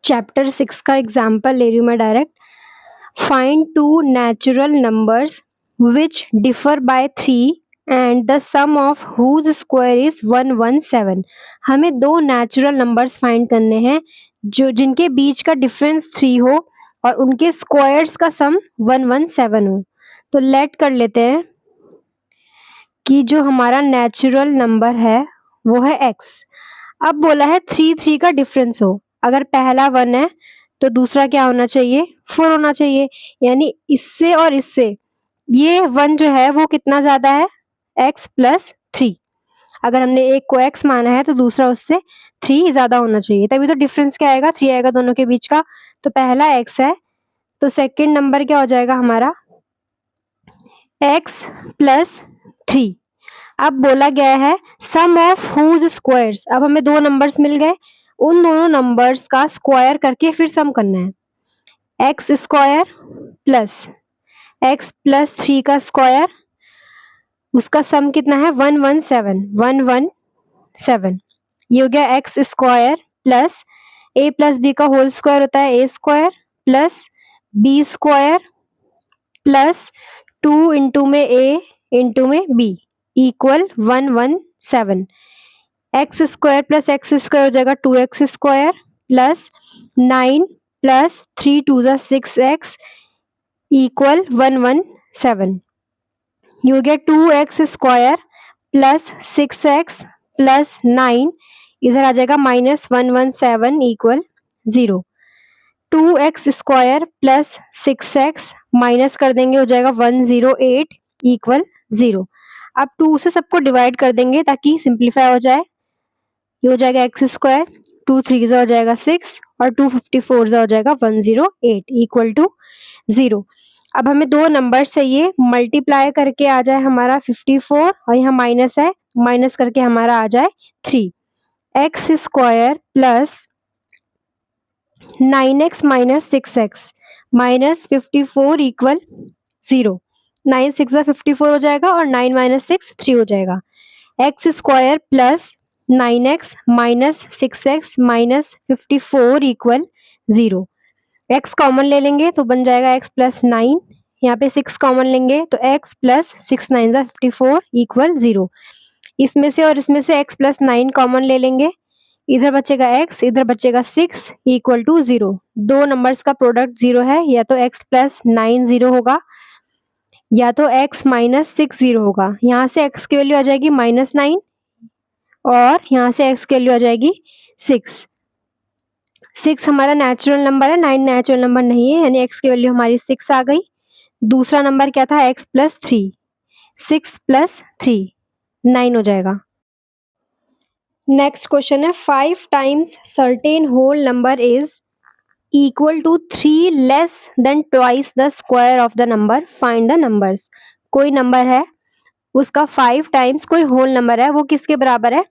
Chapter 6 का example ले रही हूँ मैं direct. Find two natural numbers which differ by 3 and the sum of whose square is 117। हमें दो नेचुरल नंबर्स फाइंड करने हैं जो जिनके बीच का डिफरेंस 3 हो और उनके स्क्वायर्स का सम 117 हो। तो लेट कर लेते हैं कि जो हमारा नेचुरल नंबर है वो है x। अब बोला है 3 का डिफरेंस हो, अगर पहला 1 है तो दूसरा क्या होना चाहिए, 4 होना चाहिए। यानी इससे और इससे ये 1 जो है वो कितना ज्यादा है, x प्लस 3। अगर हमने एक को x माना है तो दूसरा उससे 3 ज्यादा होना चाहिए, तभी तो डिफरेंस क्या आएगा, 3 आएगा दोनों के बीच का। तो पहला x है तो सेकंड नंबर क्या हो जाएगा हमारा, x प्लस 3। अब बोला गया है सम ऑफ हुज स्क्वायर्स। अब हमें दो नंबर्स मिल गए, उन दोनों नंबर्स का स्क्वायर करके फिर सम करना है। X square plus x plus 3 का स्क्वायर, उसका सम कितना है 117। ये हो गया x square plus A plus B का होल स्क्वायर होता है A square plus B square plus 2 into में ए इंटू में B equal 117। X square plus x square हो जाएगा 2x स्क्वायर प्लस 9 प्लस 3 2 जा 6x इक्वल 117। ये हो गया 2x square plus 6x plus 9, इधर आ जाएगा minus 117 equal 0। 2x square plus 6x minus कर देंगे हो जाएगा 108 इक्वल 0। अब 2 से सबको डिवाइड कर देंगे ताकि सिंप्लीफाई हो जाए। ये हो जाएगा एक्स स्क्वायर, 2 3 हो जाएगा 6 और 254 हो जाएगा 108 इक्वल टू 0। अब हमें दो नंबर चाहिए, मल्टीप्लाई करके आ जाए हमारा 54 और यहाँ माइनस है, माइनस करके हमारा आ जाए 3। X square plus 9x minus 6x minus 54 equal 0। 9 6 54 हो जाएगा और 9 माइनस 6 3 हो जाएगा। X square plus 9x minus 6x minus 54 equal 0। x common ले लेंगे तो बन जाएगा x प्लस 9, यहाँ पे 6 कॉमन लेंगे तो x प्लस 6 9 54 इक्वल 0। इसमें से और इसमें से x प्लस 9 कॉमन ले लेंगे, इधर बचेगा x इधर बचेगा 6 इक्वल टू 0। दो नंबर्स का प्रोडक्ट 0 है, या तो x प्लस 9 0 होगा या तो x माइनस 6 0 होगा। यहाँ से x की वैल्यू आ जाएगी माइनस 9 और यहाँ से x की वैल्यू आ जाएगी 6। 6 हमारा नेचुरल नंबर है, 9 नेचुरल नंबर नहीं है, यानी x की वैल्यू हमारी 6 आ गई। दूसरा नंबर क्या था, x प्लस 3, 6 प्लस 3 9 हो जाएगा। नेक्स्ट क्वेश्चन है 5 times certain whole number is equal to 3 less than twice the square of the number, find the numbers. कोई नंबर है उसका 5 टाइम्स कोई होल नंबर है, वो किसके बराबर है,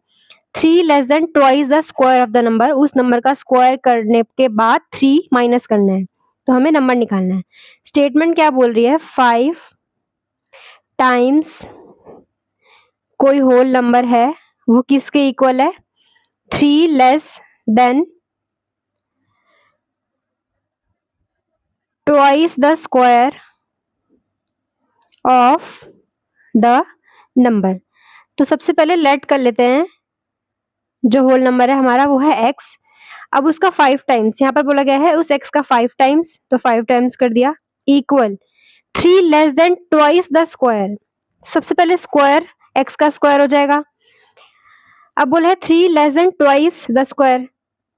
3 less than twice the square of the number. उस नंबर का स्क्वायर करने के बाद 3 माइनस करना है, तो हमें नंबर निकालना है। स्टेटमेंट क्या बोल रही है, 5 टाइम्स कोई होल नंबर है वो किसके इक्वल है, 3 less than twice the square of the number. तो सबसे पहले लेट कर लेते हैं, जो होल नंबर है हमारा वो है x। अब उसका 5 टाइम्स, यहाँ पर बोला गया है उस x का 5 टाइम्स, तो 5 टाइम्स कर दिया equal 3 less than twice the square. सबसे पहले स्क्वायर x का स्क्वायर हो जाएगा। अब बोला है 3 less than twice the square,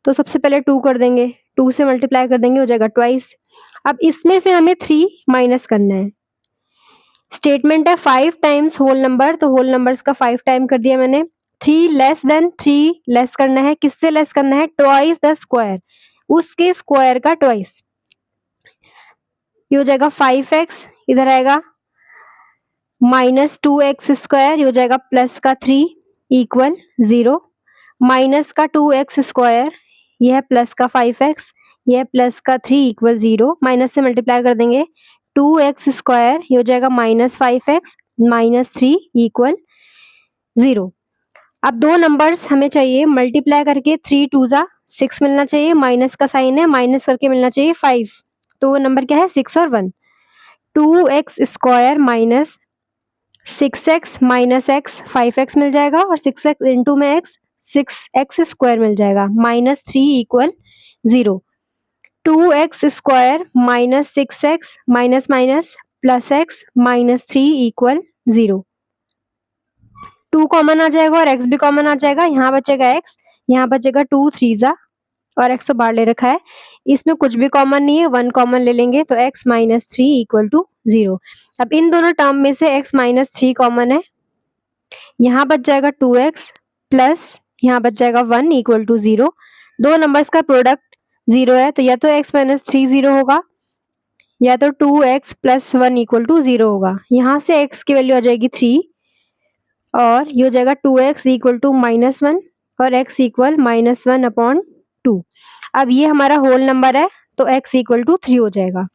तो सबसे पहले 2 कर देंगे, 2 से मल्टीप्लाई कर देंगे हो जाएगा ट्वाइस। अब इसमें से हमें 3 माइनस करना है। स्टेटमेंट है 5 टाइम्स होल नंबर, तो होल नंबर्स का 5 टाइम कर दिया मैंने। 3 लेस देन 3 लेस करना है, किससे लेस करना है, ट्वाइस द स्क्वायर, उसके स्क्वायर का ट्वाइस। ये हो जाएगा 5x, इधर आएगा माइनस 2x स्क्वायर, ये हो जाएगा प्लस का 3 इक्वल 0। माइनस का 2x स्क्वायर, यह है प्लस का 5x, यह है प्लस का 3 इक्वल 0। माइनस से मल्टीप्लाई कर देंगे 2x स्क्वायर, ये हो जाएगा माइनस 5x माइनस 3 इक्वल 0। अब दो नंबर्स हमें चाहिए, मल्टीप्लाई करके 3 2 जा 6 मिलना चाहिए, माइनस का साइन है, माइनस करके मिलना चाहिए 5, तो वो नंबर क्या है 6 और 1। 2x square minus 6x minus x 5x मिल जाएगा, और 6x इंटू में x 6x स्क्वायर मिल जाएगा, minus 3 equal 0। 2x square minus 6x minus minus plus x minus 3 equal 0। 2 common आ जाएगा और x भी कॉमन आ जाएगा, यहाँ बचेगा x, यहाँ बचेगा 2 3 जा, और x तो बाहर ले रखा है, इसमें कुछ भी कॉमन नहीं है, 1 कॉमन ले लेंगे तो x माइनस 3 इक्वल टू 0। अब इन दोनों टर्म में से x माइनस 3 कॉमन है, यहाँ बच जाएगा 2x प्लस यहाँ बच जाएगा 1 इक्वल टू 0। दो नंबर्स का प्रोडक्ट 0 है, तो या तो x माइनस 3 0 होगा, या तो 2x प्लस 1 इक्वल टू 0 होगा। यहाँ से x की वैल्यू आ जाएगी 3, और ये हो जाएगा 2x इक्वल टू माइनस 1 और x इक्वल माइनस 1 अपॉन 2। अब ये हमारा होल नंबर है, तो x इक्वल टू 3 हो जाएगा।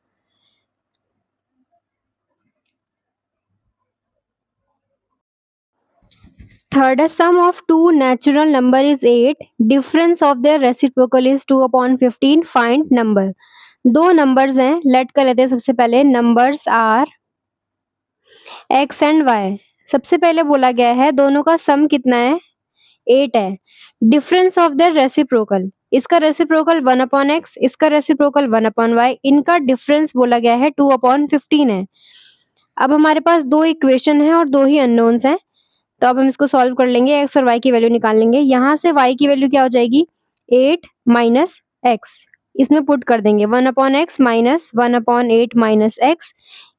थर्ड है, sum of two natural number is 8, difference of their reciprocal is 2 upon 15, find number. दो नंबर्स हैं, लेट कर लेते हैं सबसे पहले, numbers are x and y। सबसे पहले बोला गया है दोनों का सम कितना है 8 है। डिफरेंस ऑफ देयर रेसिप्रोकल, इसका रेसिप्रोकल 1 अपॉन एक्स, इसका रेसिप्रोकल 1 अपॉन वाई, इनका डिफरेंस बोला गया है 2 अपॉन 15 है। अब हमारे पास दो इक्वेशन है और दो ही अननोन्स हैं, तो अब हम इसको सॉल्व कर लेंगे, एक्स और वाई की वैल्यू निकाल लेंगे। यहाँ से वाई की वैल्यू क्या हो जाएगी 8 माइनस एक्स, इसमें पुट कर देंगे 1 upon x minus 1 upon 8 minus x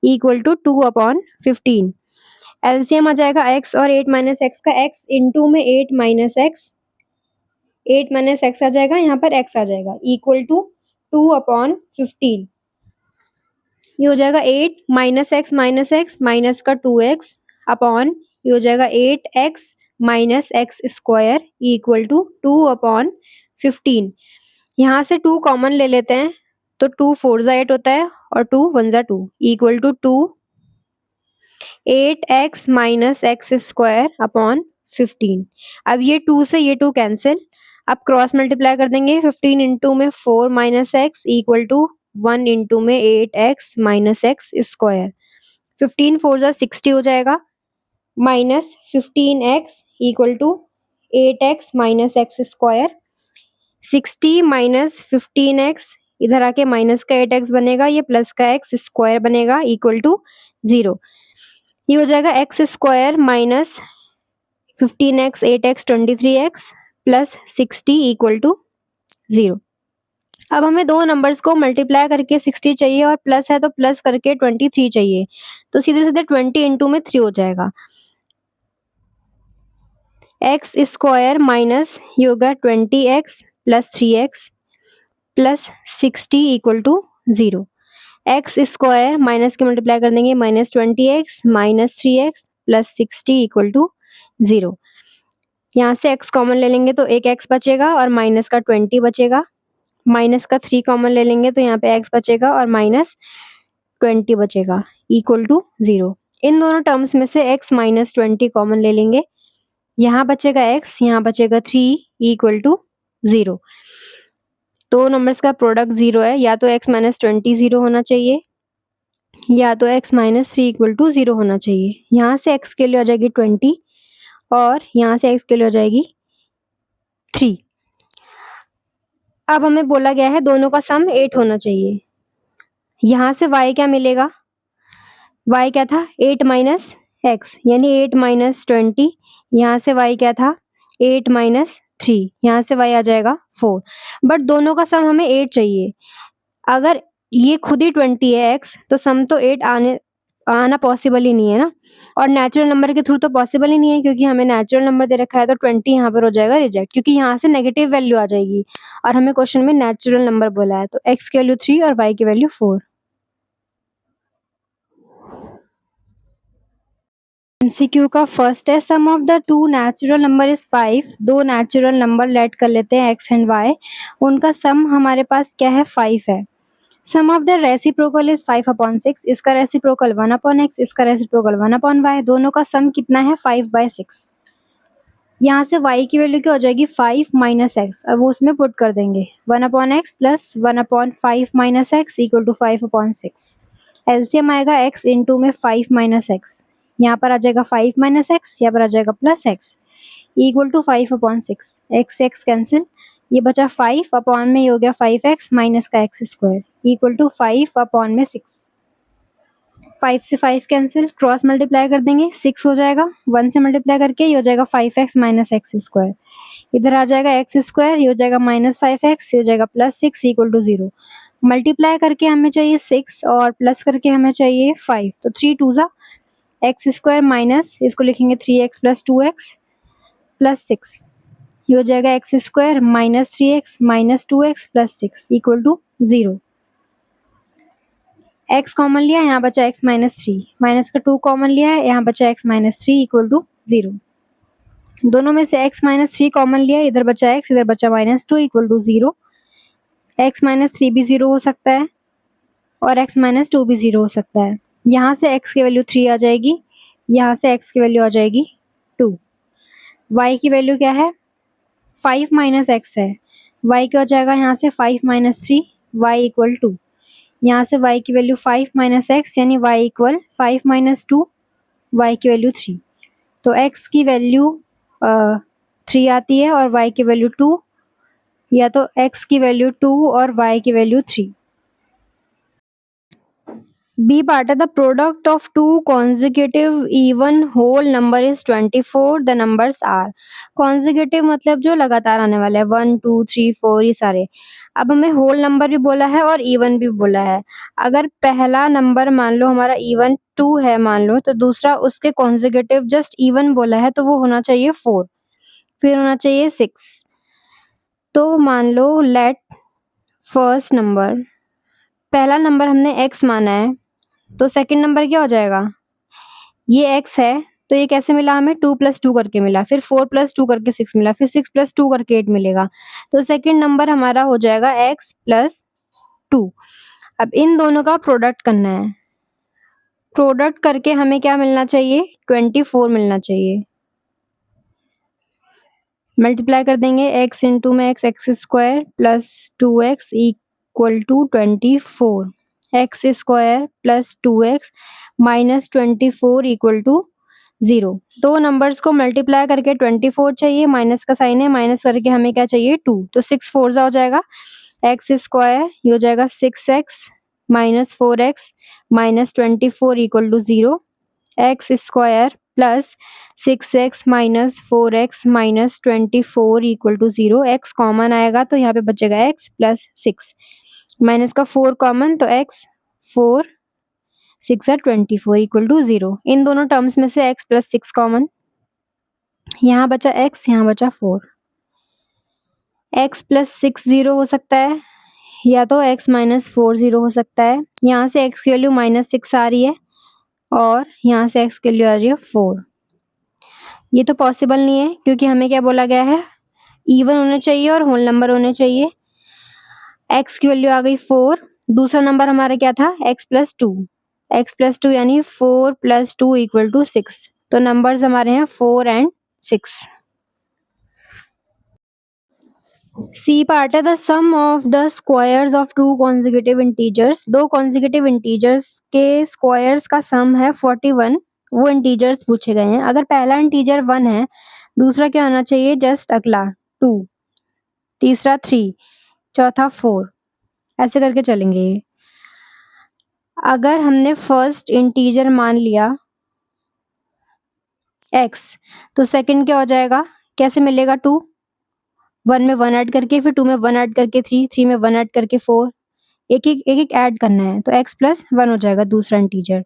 equal to 2 upon 15। LCM आ जाएगा x और 8 माइनस एक्स का, x इंटू में 8 माइनस एक्स, 8 माइनस एक्स आ जाएगा, यहाँ पर x आ जाएगा इक्वल टू 2 अपॉन 15। ये हो जाएगा 8 माइनस एक्स माइनस का 2x अपॉन, ये हो जाएगा 8x minus x square equal to 2 upon 15। यहाँ से 2 कॉमन ले लेते हैं, तो 2 4 जा 8 होता है और 2 1 जा 2 equal to 2 8x minus x square upon 15। अब ये 2 से ये 2 कैंसिल, अब क्रॉस मल्टीप्लाई कर देंगे, 15 इंटू में 4 minus x equal to 1 into में 8x माइनस एक्स स्क्वायर। 15 4 जा 60 हो जाएगा, minus 15x equal to 8x minus x square. 60 minus 15x, इधर आके माइनस का 8x बनेगा, ये प्लस का एक्स स्क्वायर बनेगा इक्वल टू 0। ये हो जाएगा x square minus 15x 8x 23x plus 60 equal to 0। अब हमें दो नंबर्स को मल्टीप्लाई करके 60 चाहिए और प्लस है तो प्लस करके 23 चाहिए, तो सीधे सीधे 20 इंटू में 3 हो जाएगा। एक्स स्क्वायर माइनस ये होगा 20x plus 3x plus 60 equal to 0। X square minus के मल्टीप्लाई कर देंगे, minus 20x minus 3x plus 60 equal to 0। यहाँ से x कॉमन ले लेंगे तो एक x बचेगा और माइनस का 20 बचेगा, माइनस का 3 कॉमन ले लेंगे तो यहाँ पे x बचेगा और माइनस 20 बचेगा इक्वल टू 0। इन दोनों टर्म्स में से x माइनस 20 कॉमन ले लेंगे, यहाँ बचेगा x, यहाँ बचेगा 3 इक्वल टू 0। दो नंबर्स का प्रोडक्ट 0 है, या तो x माइनस 20 0 होना चाहिए, या तो x माइनस 3 इक्वल टू 0 होना चाहिए। यहाँ से x के लिए हो जाएगी 20 और यहाँ से x के लिए हो जाएगी 3। अब हमें बोला गया है दोनों का सम 8 होना चाहिए। यहाँ से y क्या मिलेगा, y क्या था 8 माइनस एक्स यानी 8 माइनस 20, यहाँ से y क्या था 8 माइनस 3, यहाँ से y आ जाएगा 4। बट दोनों का सम हमें 8 चाहिए। अगर ये खुद ही 20 है x, तो सम तो 8 आना पॉसिबल ही नहीं है ना, और नेचुरल नंबर के थ्रू तो पॉसिबल ही नहीं है, क्योंकि हमें नेचुरल नंबर दे रखा है, तो 20 यहाँ पर हो जाएगा रिजेक्ट, क्योंकि यहाँ से नेगेटिव वैल्यू आ जाएगी और हमें क्वेश्चन में नेचुरल नंबर बोला है, तो x की वैल्यू 3 और y की वैल्यू 4। एमसीक्यू का फर्स्ट है, sum of the two natural number is 5। दो नेचुरल नंबर लेट कर लेते हैं x एंड y, उनका सम हमारे पास क्या है 5 है। Sum of the reciprocal is 5 upon 6, इसका रेसिप्रोकल 1 अपॉन x, इसका रेसिप्रोकल 1 अपॉन y, दोनों का सम कितना है 5/6। यहाँ से y की वैल्यू क्या हो जाएगी 5 माइनस एक्स, अब वो उसमें पुट कर देंगे 1/x plus 1/5 minus x equal to 5/6। LCM आएगा x इंटू में 5 माइनस एक्स, यहाँ पर आ जाएगा 5 माइनस एक्स, यहाँ पर आ जाएगा plus x equal to 5/6। X x cancel, ये बचा 5 अपॉन में, ये हो गया 5x माइनस का x square equal to 5 upon में 6। 5 से 5 कैंसिल, क्रॉस मल्टीप्लाई कर देंगे 6 हो जाएगा, 1 से मल्टीप्लाई करके ये हो जाएगा 5x माइनस एक्स स्क्वायर, इधर आ जाएगा एक्स स्क्वायर, ये हो जाएगा माइनस 5x, ये हो जाएगा प्लस 6 इक्वल टू 0। मल्टीप्लाई करके हमें चाहिए 6 और प्लस करके हमें चाहिए 5, तो 3 टू ज़ा एक्स स्क्वायर माइनस, इसको लिखेंगे 3x प्लस 2x प्लस 6, ये हो जाएगा x square minus 3x minus 2x plus 6 equal to 0। x common लिया, यहाँ बचा x माइनस 3, माइनस का 2 कॉमन लिया है, यहाँ बचा x माइनस 3 इक्वल टू 0। दोनों में से x माइनस 3 कॉमन लिया, इधर बचा x, इधर बचा minus 2 equal to 0। x minus 3 भी 0 हो सकता है और x माइनस 2 भी 0 हो सकता है। यहाँ से x की वैल्यू 3 आ जाएगी, यहाँ से x की वैल्यू आ जाएगी 2। y की वैल्यू क्या है 5 माइनस एक्स है, y क्या हो जाएगा यहाँ से 5 माइनस 3 y इक्वल टू, यहाँ से y की वैल्यू 5 माइनस एक्स यानी y इक्वल 5 माइनस 2, y की वैल्यू 3, तो x की वैल्यू 3 आती है और y की वैल्यू 2, या तो x की वैल्यू 2 और y की वैल्यू 3। बी पार्ट है the product of two consecutive even whole number is 24, the numbers are. Consecutive मतलब जो लगातार आने वाले हैं 1 2 3 4 ये सारे। अब हमें होल नंबर भी बोला है और इवन भी बोला है। अगर पहला नंबर मान लो हमारा इवन 2 है मान लो, तो दूसरा उसके कॉन्जिक्यूटिव जस्ट इवन बोला है तो वो होना चाहिए 4, फिर होना चाहिए 6। तो मान लो लेट फर्स्ट नंबर, पहला नंबर हमने x माना है, तो सेकंड नंबर क्या हो जाएगा, ये x है तो ये कैसे मिला हमें 2 प्लस 2 करके मिला, फिर 4 प्लस 2 करके 6 मिला, फिर 6 प्लस 2 करके 8 मिलेगा, तो सेकंड नंबर हमारा हो जाएगा x प्लस 2। अब इन दोनों का प्रोडक्ट करना है, प्रोडक्ट करके हमें क्या मिलना चाहिए 24 मिलना चाहिए। मल्टीप्लाई कर देंगे x इंटू में x square plus 2x equal to 24, x square plus 2x minus 24 equal to 0। दो नंबर्स को मल्टीप्लाई करके 24 चाहिए, माइनस का साइन है, माइनस करके हमें क्या चाहिए 2, तो 6 4 हो जाएगा, एक्स स्क्वायर ये हो जाएगा 6x minus 4x minus 24 equal to 0, x square plus 6x minus 4x minus 24 equal to 0। x common आएगा तो यहाँ पे बचेगा x प्लस 6, माइनस का 4 कॉमन तो x 4 6 है 24 इक्वल टू 0। इन दोनों टर्म्स में से x प्लस 6 कॉमन, यहाँ बचा x, यहाँ बचा 4। x प्लस 6 0 हो सकता है या तो x माइनस 4 0 हो सकता है। यहाँ से x की वैल्यू माइनस 6 आ रही है और यहाँ से x की वैल्यू आ रही है 4। ये तो पॉसिबल नहीं है क्योंकि हमें क्या बोला गया है, इवन होने चाहिए और होल नंबर होने चाहिए। x की वैल्यू आ गई 4, दूसरा नंबर हमारा क्या था x प्लस 2, x प्लस 2 यानी 4 प्लस 2 इक्वल टू 6, तो नंबर्स हमारे हैं 4 एंड 6। सी पार्ट है the sum of the squares of two consecutive integers. दो कॉन्जिक्यूटिव इंटीजर्स के स्क्वायर्स का सम है 41, वो इंटीजर्स पूछे गए हैं। अगर पहला इंटीजर 1 है, दूसरा क्या होना चाहिए जस्ट अगला 2, तीसरा 3, चौथा 4, ऐसे करके चलेंगे। अगर हमने फर्स्ट इंटीजर मान लिया x, तो सेकंड क्या हो जाएगा, कैसे मिलेगा 2, 1 में 1 ऐड करके, फिर 2 में 1 ऐड करके 3, 3 में 1 ऐड करके 4, एक एक ऐड करना है तो x प्लस 1 हो जाएगा दूसरा इंटीजर।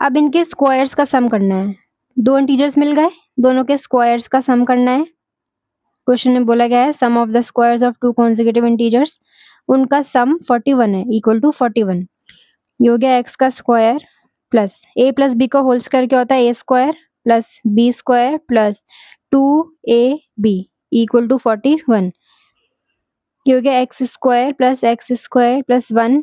अब इनके स्क्वायर्स का सम करना है, दो इंटीजर्स मिल गए, दोनों के स्क्वायर्स का सम करना है। क्वेश्चन में बोला गया है sum of the squares of two consecutive integers, उनका सम 41 है इक्वल टू 41। ये हो गया x का square plus a plus B का होल स्क्वायर क्या होता है a square plus B square plus 2ab equal to 41। ये हो गया एक्स स्क्वायर प्लस 1,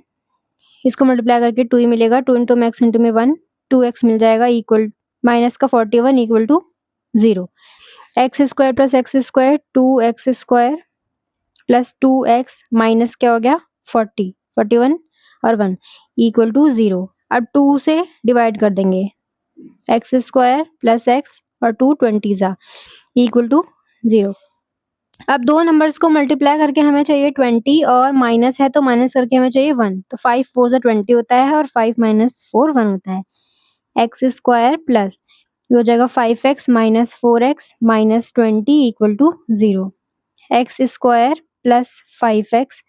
इसको मल्टीप्लाई करके 2 ही मिलेगा, 2 इंटू में एक्स इंटू में 1, 2x मिल जाएगा इक्वल माइनस का 41 equal to 0। X square plus x square 2x square plus 2x minus क्या हो गया 40, 41 और 1 इक्वल टू 0। अब 2 से डिवाइड कर देंगे, एक्स स्क्वायर प्लस एक्स और 2 20 ज़ा इक्वल टू 0। अब दो नंबर्स को मल्टीप्लाई करके हमें चाहिए 20 और माइनस है तो माइनस करके हमें चाहिए 1, तो 5 4 ज़ा 20 होता है और 5 माइनस 4 1 होता है। एक्स स्क्वायर प्लस ये हो जाएगा 5x minus 4x minus 20 equal to 0। X square plus 5x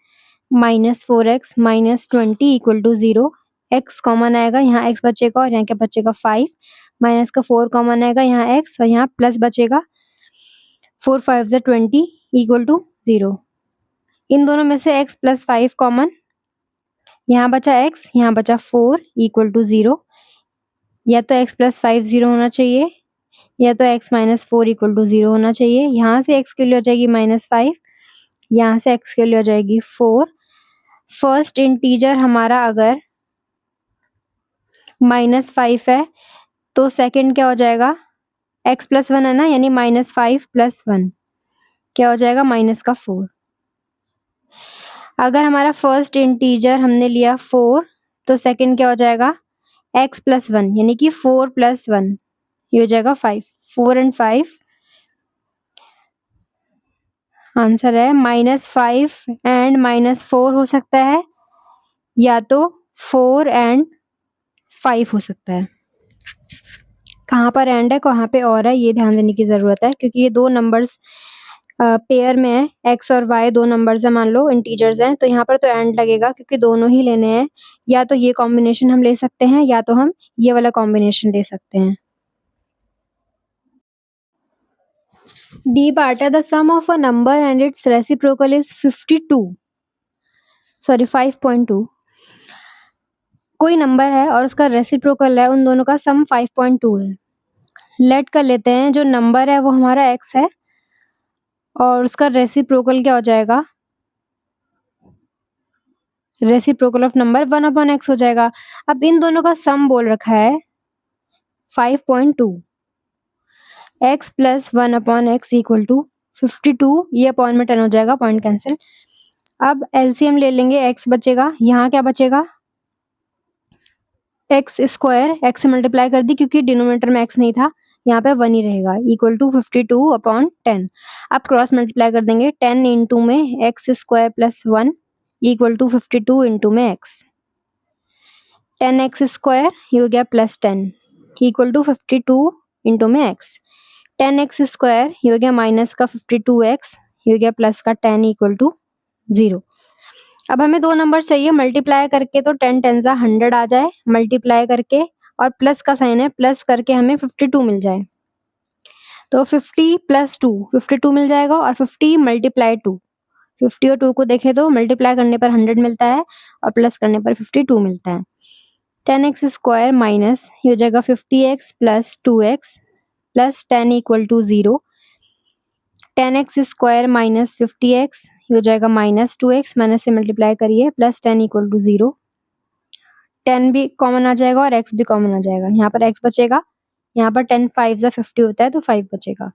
minus 4x minus 20 equal to 0। X common आएगा, यहाँ एक्स बचेगा और यहाँ क्या बचेगा 5, माइनस का 4 कॉमन आएगा, यहाँ एक्स और यहाँ प्लस बचेगा, 4 5 ज़ा 20 इक्वल टू 0। इन दोनों में से x प्लस 5 कॉमन, यहाँ बचा x, यहाँ बचा 4 इक्वल टू 0। या तो x प्लस 5 0 होना चाहिए या तो x माइनस 4 इक्वल टू 0 होना चाहिए। यहाँ से x के लिए हो जाएगी -5, यहाँ से x के लिए हो जाएगी 4। फर्स्ट इंटीजर हमारा अगर -5 है तो सेकंड क्या हो जाएगा, x प्लस 1 है ना, यानी -5 प्लस 1 क्या हो जाएगा -4। अगर हमारा फर्स्ट इंटीजर हमने लिया 4 तो सेकंड क्या हो जाएगा x प्लस 1 यानी कि 4 प्लस 1 ये हो जाएगा 5। 4 एंड 5 आंसर है -5 एंड -4 हो सकता है या तो 4 एंड 5 हो सकता है। कहाँ पर एंड है कहाँ पे और है ये ध्यान देने की ज़रूरत है, क्योंकि ये दो नंबर्स पेयर में है, x और y दो नंबर्स है, मान लो इंटीजर्स हैं, तो यहाँ पर तो एंड लगेगा क्योंकि दोनों ही लेने हैं। या तो ये कॉम्बिनेशन हम ले सकते हैं या तो हम ये वाला कॉम्बिनेशन ले सकते हैं। डी पार्ट है the sum of a number and its reciprocal is 5.2। कोई नंबर है और उसका रेसिप्रोकल है, उन दोनों का सम 5.2 है। लेट कर लेते हैं जो नंबर है वो हमारा x है और उसका रेसिप्रोकल क्या हो जाएगा, रेसिप्रोकल ऑफ नंबर 1/x हो जाएगा। अब इन दोनों का सम बोल रखा है 5.2, x plus 1/x equal to 52, ये अपॉन में 10 हो जाएगा, पॉइंट कैंसिल। अब एलसीएम ले लेंगे, x बचेगा, यहाँ क्या बचेगा एक्स स्क्वायर, एक्स से मल्टीप्लाई कर दी क्योंकि डिनोमिनेटर में x नहीं था, यहाँ पे 1 ही रहेगा, इक्वल टू 52/10। अब क्रॉस मल्टीप्लाई कर देंगे, 10 इंटू में x square plus 1 equal to 52 into में x, 10x स्क्वायर ये हो गया प्लस 10 इक्वल टू 52 इंटू में x, 10x स्क्वायर ये हो गया माइनस का 52x ये हो गया प्लस का 10 इक्वल टू 0। अब हमें दो नंबर चाहिए, मल्टीप्लाई करके तो 10 10 ज़ा 100 आ जाए, मल्टीप्लाई करके और प्लस का साइन है, प्लस करके हमें 52 मिल जाए, तो 50 प्लस 2 52 मिल जाएगा और 50 मल्टीप्लाई 2, 50 और 2 को देखें तो मल्टीप्लाई करने पर 100 मिलता है और प्लस करने पर 52 मिलता है। 10x स्क्वायर माइनस ये हो जाएगा 50x plus 2x plus 10 equal to 0। 10x square minus 50x ये हो जाएगा -2x, माइनस से मल्टीप्लाई करिए, प्लस 10 इक्वल टू 0। 10 भी कॉमन आ जाएगा और x भी कॉमन आ जाएगा, यहाँ पर x बचेगा, यहाँ पर 10 5 ज़ा 50 होता है तो 5 बचेगा,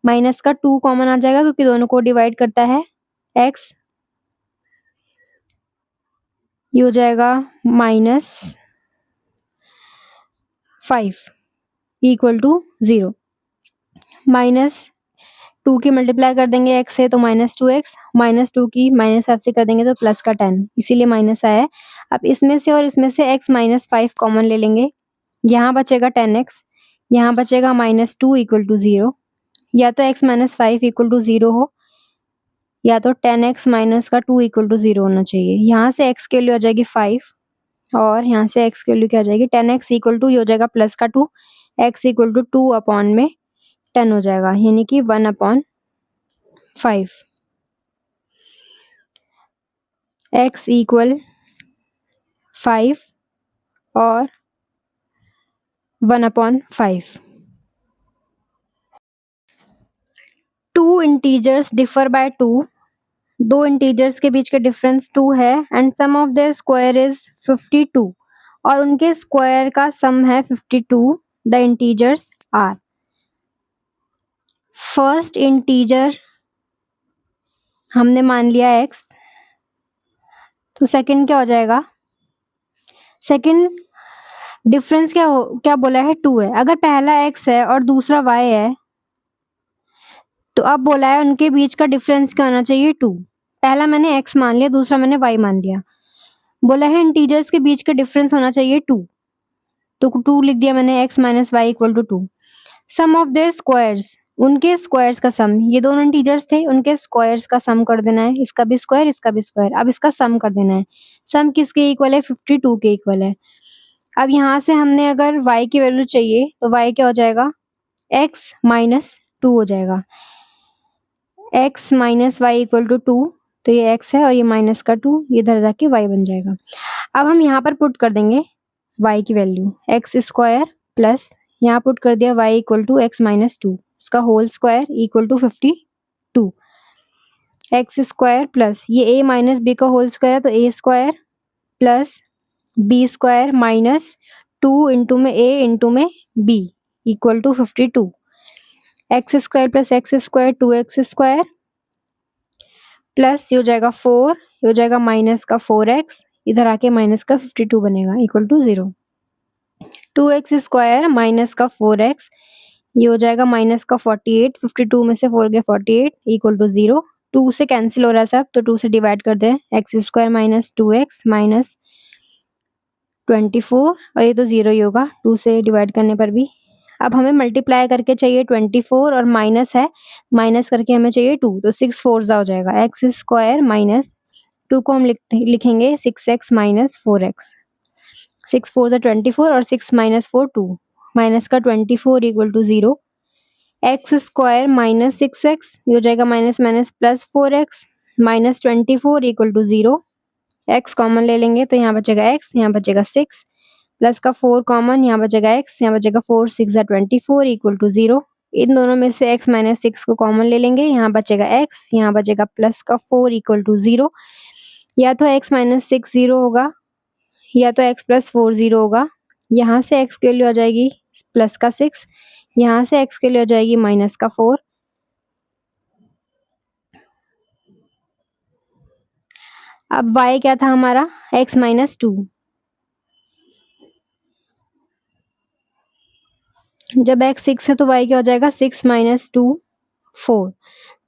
माइनस का 2 कॉमन आ जाएगा क्योंकि दोनों को डिवाइड करता है x, ये हो जाएगा -5 इक्वल टू 0। -2 की मल्टीप्लाई कर देंगे x से तो -2x, -2 की -5 से कर देंगे तो प्लस का 10, इसीलिए माइनस आया है। अब इसमें से और इसमें से x -5 कॉमन ले लेंगे, यहाँ बचेगा 10x, यहाँ बचेगा -2 इक्वल टू 0। या तो x -5 इक्वल टू 0 हो या तो 10x माइनस का 2 इक्वल टू 0 होना चाहिए। यहाँ से x के लिए हो जाएगी 5 और यहाँ से x के लिए क्या हो जाएगी 10x इक्वल टू ये हो जाएगा प्लस का 2, x इक्वल टू 2 अपॉन में 10 हो जाएगा, यानी कि 1/5। x इक्वल 5 और 1/5। टू इंटीजर्स डिफर बाय 2, दो इंटीजर्स के बीच के डिफरेंस 2 है and sum of their square is 52 और उनके स्क्वायर का सम है 52। The integers are first integer हमने मान लिया x, तो सेकंड क्या हो जाएगा? सेकंड डिफरेंस क्या बोला है? 2 है। अगर पहला x है और दूसरा y है, तो अब बोला है उनके बीच का डिफरेंस क्या होना चाहिए? 2। पहला मैंने x मान लिया, दूसरा मैंने y मान लिया। बोला है इंटीजर्स के बीच का डिफरेंस होना चाहिए 2, तो 2 लिख दिया मैंने। x minus Y equal to 2। Sum of their squares, उनके स्क्वायर्स का सम, ये दोनों इंटीजर्स थे, उनके स्क्वायर्स का सम कर देना है। इसका भी स्क्वायर, इसका भी स्क्वायर। अब इसका सम कर देना है। सम किसके इक्वल है? 52 के इक्वल है। अब यहाँ से हमने अगर y की वैल्यू चाहिए, तो y क्या हो जाएगा? x माइनस 2 हो जाएगा। x minus Y equal to 2, तो ये x है और ये माइनस का 2, ये इधर जाके y बन जाएगा। अब हम यहाँ पर पुट कर देंगे y की वैल्यू, एक्स स्क्वायर प्लस यहाँ पुट कर दिया y equal to x minus 2, उसका whole square equal to 52। X square plus ये a माइनस बी का होल स्क्वायर है, तो a square plus B square minus 2 into में a इंटू में b equal to 52। X square plus x square 2x square plus ये हो जाएगा 4, ये हो जाएगा माइनस का 4x, इधर आके माइनस का 52 बनेगा equal to 0। 2x square minus का 4x, ये हो जाएगा माइनस का 48, 52 में से 4 गए 48 इक्वल टू 0। 2 से कैंसिल हो रहा है सब, तो 2 से डिवाइड कर दें। X square minus 2x minus 24, और ये तो 0 ही होगा 2 से डिवाइड करने पर भी। अब हमें मल्टीप्लाई करके चाहिए 24 और माइनस है, माइनस करके हमें चाहिए 2, तो 6 4 हो जाएगा। एक्स स्क्वायर माइनस 2 को हम लिखेंगे 6x माइनस 4x। 6 4 जा 24 और 6 माइनस 4 2, माइनस का 24 equal to 0। X square minus 6x, ये हो जाएगा minus minus plus 4x minus 24 equal to 0। x common ले लेंगे तो यहाँ बचेगा x, यहाँ बचेगा 6 प्लस का 4 कॉमन, यहाँ बचेगा x, यहाँ बचेगा 4 6 जा 24 इक्वल टू 0। इन दोनों में से x माइनस 6 को कॉमन ले लेंगे, यहाँ बचेगा x, यहाँ बचेगा प्लस का 4 इक्वल टू 0। या तो x माइनस 6 0 होगा, या तो x प्लस 4 0 होगा। यहाँ से x के लिए हो जाएगी प्लस का 6, यहाँ से x के लिए हो जाएगी माइनस का 4। अब y क्या था हमारा? x minus 2। जब x 6 है तो y क्या हो जाएगा? 6 माइनस 2 4,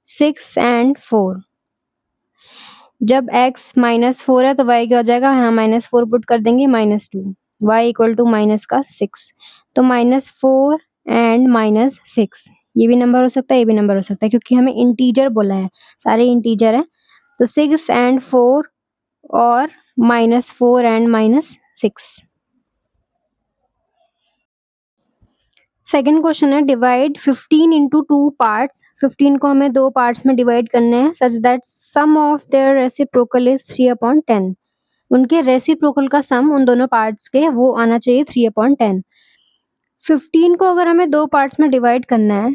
6 एंड 4। जब x माइनस 4 है तो y क्या हो जाएगा? यहाँ माइनस 4 पुट कर देंगे, minus 2, y equal to minus का 6। तो माइनस 4 एंड माइनस 6, ये भी नंबर हो सकता है, ये भी नंबर हो सकता है, क्योंकि हमें इंटीजर बोला है, सारे इंटीजर है। तो 6 एंड 4 और minus 4 and minus 6। Second question है, डिवाइड 15 इंटू 2 पार्ट्स। 15 को हमें 2 पार्ट्स में डिवाइड करने हैं, such that sum of their reciprocal is 3/10। उनके रेसिप्रोकल का सम उन दोनों पार्ट्स के वो आना चाहिए 3/10। 15 को अगर हमें 2 पार्ट्स में डिवाइड करना है,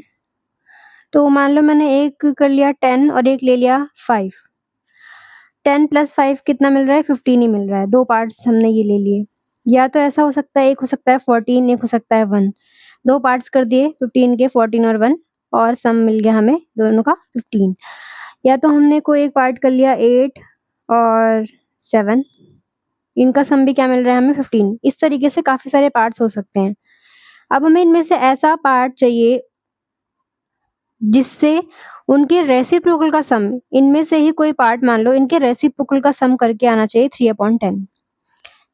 तो मान लो मैंने एक कर लिया 10 और एक ले लिया 5। 10 प्लस 5 कितना मिल रहा है? 15 ही मिल रहा है। 2 पार्ट्स हमने ये ले लिए। या तो ऐसा हो सकता है, एक हो सकता है 14, एक हो सकता है 1। 2 पार्ट्स कर दिए 15 के, 14 और 1, और सम मिल गया हमें दोनों का 15। या तो हमने कोई एक पार्ट कर लिया 8 और 7, इनका सम भी क्या मिल रहा है हमें? 15। इस तरीके से काफ़ी सारे पार्ट्स हो सकते हैं। अब हमें इनमें से ऐसा पार्ट चाहिए जिससे उनके रेसिप्रोकल का सम, इनमें से ही कोई पार्ट मान लो इनके रेसिप्रोकल का सम करके आना चाहिए 3/10।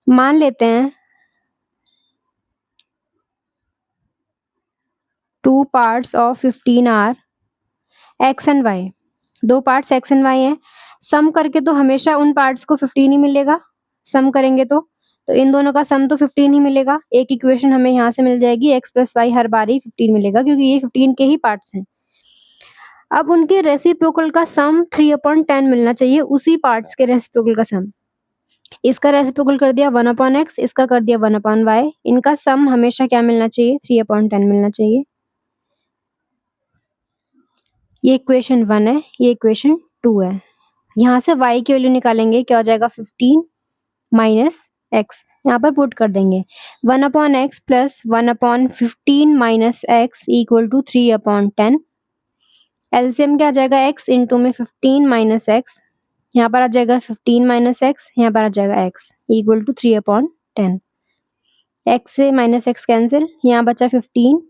मान लेते हैं 2 parts of 15 are x and y। 2 parts x and y हैं। सम करके तो हमेशा उन पार्ट्स को 15 ही मिलेगा, सम करेंगे तो इन दोनों का सम तो 15 ही मिलेगा। एक इक्वेशन हमें यहाँ से मिल जाएगी, x प्लस वाई हर बार ही 15 मिलेगा, क्योंकि ये 15 के ही पार्ट्स हैं। अब उनके रेसिप्रोकल का सम 3/10 मिलना चाहिए, उसी पार्ट्स के रेसिप्रोकल का सम। इसका रेसिप्रोकल कर दिया 1/x, इसका कर दिया 1/y। इनका सम हमेशा क्या मिलना चाहिए? 3/10 मिलना चाहिए। ये इक्वेशन 1 है, ये इक्वेशन 2 है। यहाँ से y की वैल्यू निकालेंगे, क्या हो जाएगा? 15 माइनस x, यहाँ पर पुट कर देंगे 1/x plus 1/15 minus x equal to 3/10। LCM क्या आ जाएगा, x इंटू में 15 माइनस एक्स, यहाँ पर आ जाएगा 15 माइनस एक्स, यहाँ पर आ जाएगा x इक्वल टू 3/10। x से माइनस एक्स कैंसिल, यहाँ बचा 15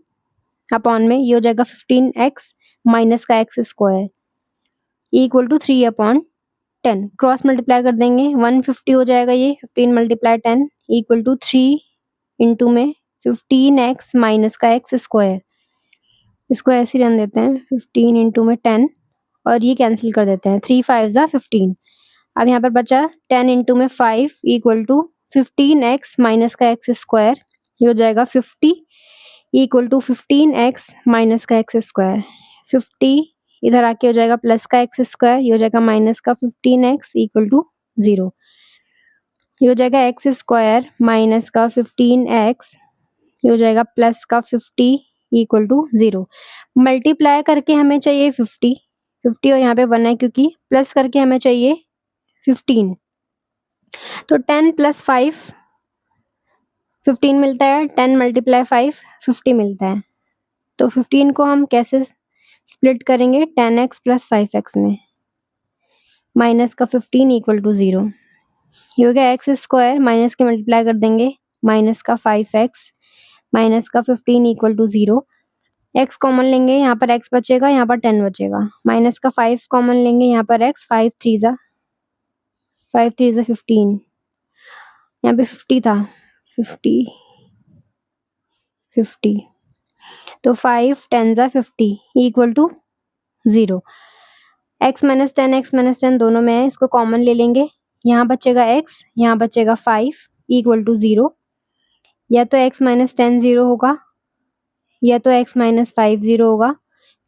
अपॉन में, ये हो जाएगा 15x माइनस का x square equal to 3/10। Cross multiply कर देंगे, 150 हो जाएगा ये, 15 मल्टीप्लाई 10 इक्वल टू 3 इंटू में 15x माइनस का x स्क्वायर, इसको ऐसे रन देते हैं 15 इंटू में 10 और ये कैंसिल कर देते हैं, 3 5 ज़ा 15। अब यहाँ पर बचा 10 इंटू में 5 इक्वल टू 15x माइनस का x स्क्वायर, ये हो जाएगा 50 इक्वल टू 15x माइनस का x स्क्वायर। 50 इधर आके हो जाएगा प्लस का x स्क्वायर, ये हो जाएगा माइनस का 15x इक्वल टू 0। ये हो जाएगा x स्क्वायर माइनस का 15x, ये हो जाएगा प्लस का 50 इक्वल टू 0। मल्टीप्लाई करके हमें चाहिए 50 और यहाँ पे 1 है क्योंकि प्लस करके हमें चाहिए 15, तो 10 प्लस 5 15 मिलता है, 10 मल्टीप्लाई 5 50 मिलता है। तो 15 को हम कैसे स्प्लिट करेंगे, 10x प्लस 5x में, माइनस का 15 इक्वल टू 0। ये हो गया एक्स स्क्वायर, माइनस के मल्टीप्लाई कर देंगे, माइनस का 5x माइनस का 15 इक्वल टू 0। x कॉमन लेंगे, यहाँ पर x बचेगा, यहाँ पर 10 बचेगा, माइनस का 5 कॉमन लेंगे, यहाँ पर x 5 3 ज़ा 15, यहाँ पे 50 था, 50, तो 5 10 ज़ा 50 इक्वल टू 0। x माइनस 10 दोनों में है, इसको कॉमन ले लेंगे, यहाँ बचेगा x, यहाँ बचेगा 5 इक्वल टू 0। या तो x माइनस 10 0 होगा, या तो x माइनस 5 0 होगा।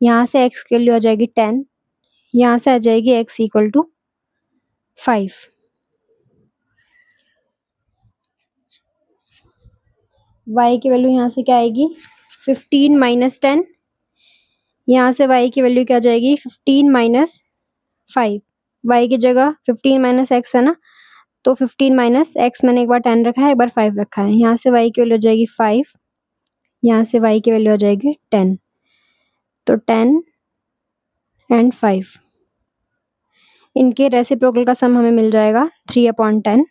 यहाँ से x की वैल्यू आ जाएगी 10, यहाँ से आ जाएगी x इक्वल टू 5। y की वैल्यू यहाँ से क्या आएगी, 15 माइनस 10, यहाँ से y की वैल्यू क्या आ जाएगी, 15 माइनस 5। y की जगह 15 माइनस एक्स है ना, तो 15 माइनस एक्स मैंने एक बार 10 रखा है, एक बार 5 रखा है, यहाँ से y की वैल्यू आ जाएगी 5, यहाँ से y की वैल्यू आ जाएगी 10, तो 10 एंड 5, इनके रेसिप्रोकल का सम हमें मिल जाएगा 3/10।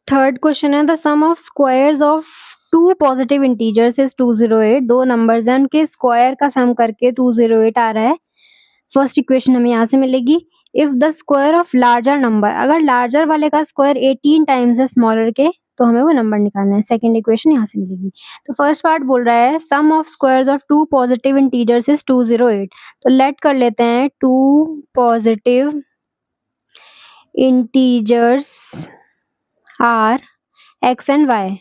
थर्ड क्वेश्चन है, the sum of squares of two positive integers is 208। दो नंबर्स हैं, उनके स्क्वायर का सम करके 208 आ रहा है। फर्स्ट इक्वेशन हमें यहाँ से मिलेगी, if the square of larger number, अगर लार्जर वाले का स्क्वायर 18 टाइम्स है स्मॉलर के, तो हमें वो नंबर निकालना है। सेकंड इक्वेशन यहाँ से मिलेगी। तो फर्स्ट पार्ट बोल रहा है sum of squares of two positive integers is 208। तो लेट कर लेते हैं two positive integers are x and y.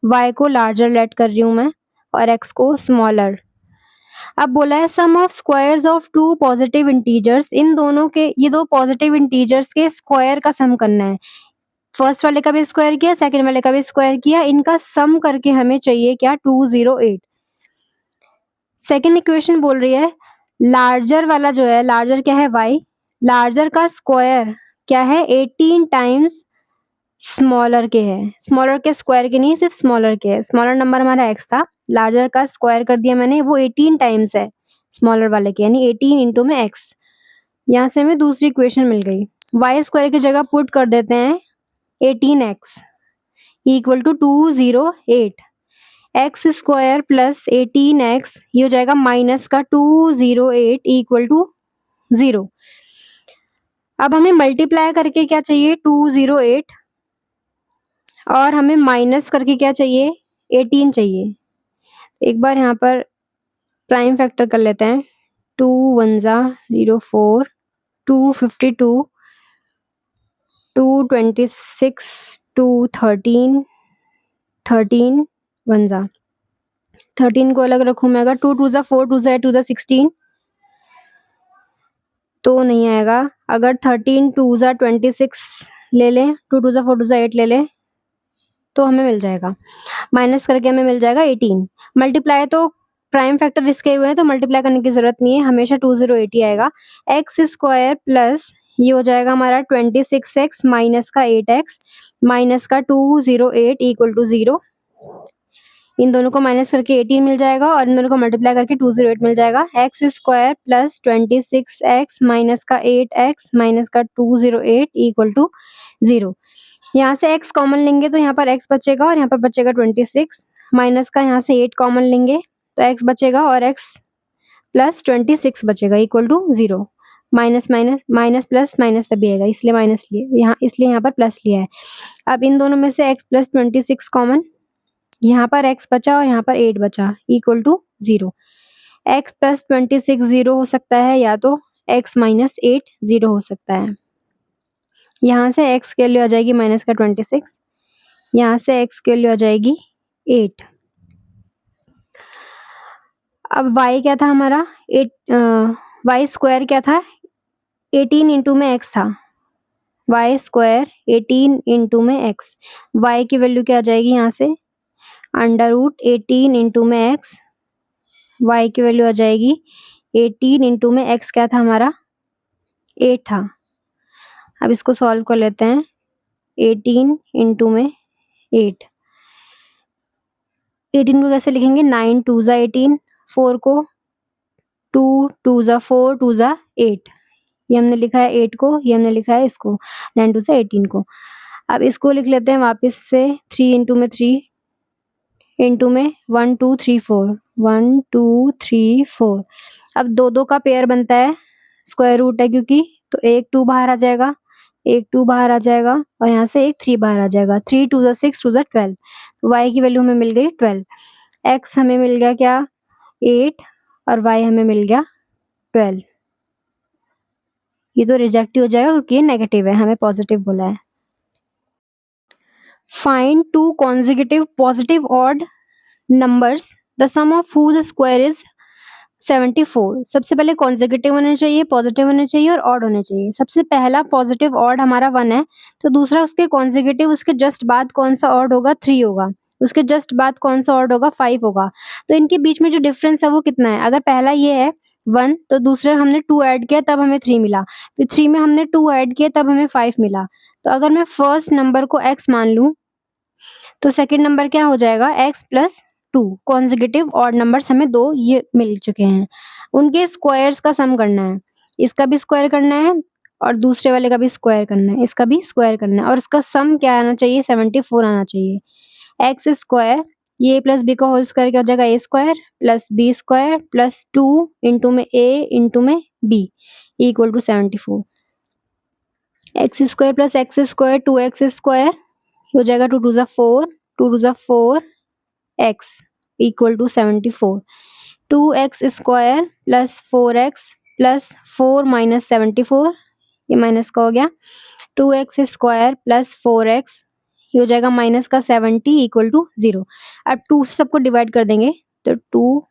Y को लार्जर लेट कर रही हूँ मैं और एक्स को स्मॉलर। अब बोला है sum of squares of two positive integers, इन दोनों के, ये दो पॉजिटिव इंटीजर्स के स्क्वायर का सम करना है। फर्स्ट वाले का भी स्क्वायर किया, सेकंड वाले का भी स्क्वायर किया, इनका सम करके हमें चाहिए क्या, 208। सेकंड इक्वेशन बोल रही है लार्जर वाला जो है, लार्जर क्या है y, लार्जर का स्क्वायर क्या है 18 टाइम्स स्मॉलर के है। स्मॉलर के स्क्वायर के नहीं, सिर्फ स्मॉलर के है। स्मॉलर नंबर हमारा x था, लार्जर का स्क्वायर कर दिया मैंने, वो 18 टाइम्स है स्मॉलर वाले के, यानी 18 इंटू में x। यहाँ से हमें दूसरी इक्वेशन मिल गई, y स्क्वायर की जगह पुट कर देते हैं 18x equal to 208। X square plus 18x, ये हो जाएगा माइनस का 208 इक्वल टू 0। अब हमें मल्टीप्लाई करके क्या चाहिए, 208, और हमें माइनस करके क्या चाहिए, 18 चाहिए। एक बार यहाँ पर प्राइम फैक्टर कर लेते हैं, 2 1 ज़ा 0 4, 252, 226, 213, 13 1 ज़ा 13 को अलग रखूँ मैं, अगर 2 2 ज़ा 4, 2 ज़ा 8, 2 ज़ा 16 तो नहीं आएगा। अगर 13 2 ज़ा 26 ले लें, 2 2 ज़ा 4, 2 ज़ा 8 ले लें, तो हमें मिल जाएगा, माइनस करके हमें मिल जाएगा 18। मल्टीप्लाई तो प्राइम फैक्टर इसके हुए हैं, तो मल्टीप्लाई करने की जरूरत नहीं है, हमेशा 208 ही आएगा। एक्स स्क्वायर प्लस ये हो जाएगा हमारा 26x माइनस का 8x माइनस का 208 इक्वल टू 0। इन दोनों को माइनस करके 18 मिल जाएगा और इन दोनों को मल्टीप्लाई करके 208 मिल जाएगा। X square plus 26x minus का 8x माइनस का 208 इक्वल टू 0। यहाँ से x कॉमन लेंगे तो यहाँ पर x बचेगा और यहाँ पर बचेगा 26 माइनस का यहाँ से 8 कॉमन लेंगे तो x बचेगा और x प्लस 26 बचेगा equal to 0। Minus minus minus plus minus तभी आएगा, इसलिए माइनस लिए यहाँ, इसलिए यहाँ पर प्लस लिया है। अब इन दोनों में से x प्लस 26 कॉमन, यहाँ पर x बचा और यहाँ पर 8 बचा इक्वल टू 0। x प्लस 26 0 हो सकता है या तो x माइनस 8 0 हो सकता है। यहाँ से x के लिए आ जाएगी माइनस का 26, यहाँ से x के लिए आ जाएगी 8। अब y क्या था हमारा 8, y स्क्वायर क्या था 18 इंटू में x था, y स्क्वायर 18 इंटू में x, y की वैल्यू क्या आ जाएगी यहाँ से अंडर रूट 18 इंटू में x, y की वैल्यू आ जाएगी 18 इंटू में x क्या था हमारा 8 था। अब इसको सॉल्व कर लेते हैं। 18 इंटू में 8, 18 को कैसे लिखेंगे 9 2 ज़ा 18, 4 को 2 2 ज़ा 4 2 ज़ा 8, ये हमने लिखा है 8 को, ये हमने लिखा है इसको 9 2 ज़ा 18 को। अब इसको लिख लेते हैं वापस से 3 इंटू में 3 इंटू में 1 2 3 4 1 2 3 4। अब दो दो का पेयर बनता है, स्क्वायर रूट है क्योंकि, तो एक 2 बाहर आ जाएगा, एक 2 बाहर आ जाएगा और यहाँ से एक 3 बाहर आ जाएगा। 3 2 ज़ा 6 2 ज़ा 12, y की वैल्यू हमें मिल गई 12। x हमें मिल गया क्या 8 और y हमें मिल गया 12। ये तो रिजेक्ट ही हो जाएगा क्योंकि ये नेगेटिव है, हमें पॉजिटिव बोला है। Find two consecutive positive odd numbers the sum of whose square is 74। सबसे पहले कॉन्जिक्यूटिव होने चाहिए, पॉजिटिव होने चाहिए और ऑड होने चाहिए। सबसे पहला पॉजिटिव ऑड हमारा 1 है, तो दूसरा उसके कॉन्जिक्यूटिव, उसके जस्ट बाद कौन सा ऑड होगा 3 होगा, उसके जस्ट बाद कौन सा ऑड होगा 5 होगा। तो इनके बीच में जो डिफरेंस है वो कितना है, अगर पहला ये है 1 तो दूसरे हमने 2 ऐड किया तब हमें 3 मिला, फिर 3 में हमने 2 ऐड किया तब हमें 5 मिला। तो अगर मैं फर्स्ट नंबर को x मान लूँ तो सेकंड नंबर क्या हो जाएगा x plus 2। Consecutive odd numbers हमें 2 ये मिल चुके हैं, उनके स्क्वायर्स का सम करना है, इसका भी स्क्वायर करना है और दूसरे वाले का भी स्क्वायर करना है, इसका भी स्क्वायर करना है और उसका सम क्या आना चाहिए 74 आना चाहिए। एक्स स्क्वायर ये प्लस बी का होल स्क्वायर क्या हो जाएगा A square plus B square plus 2 into में ए इंटू में B equal to 74। X square plus x square 2x square हो जाएगा 2 2 ज़ा 4 2 2 ज़ा 4 x equal to 74। 2x square plus 4x plus 4 minus 74, ये माइनस का हो गया। 2x स्क्वायर प्लस 4x ये हो जाएगा माइनस का 70 इक्वल टू 0। अब 2 से सबको डिवाइड कर देंगे तो 2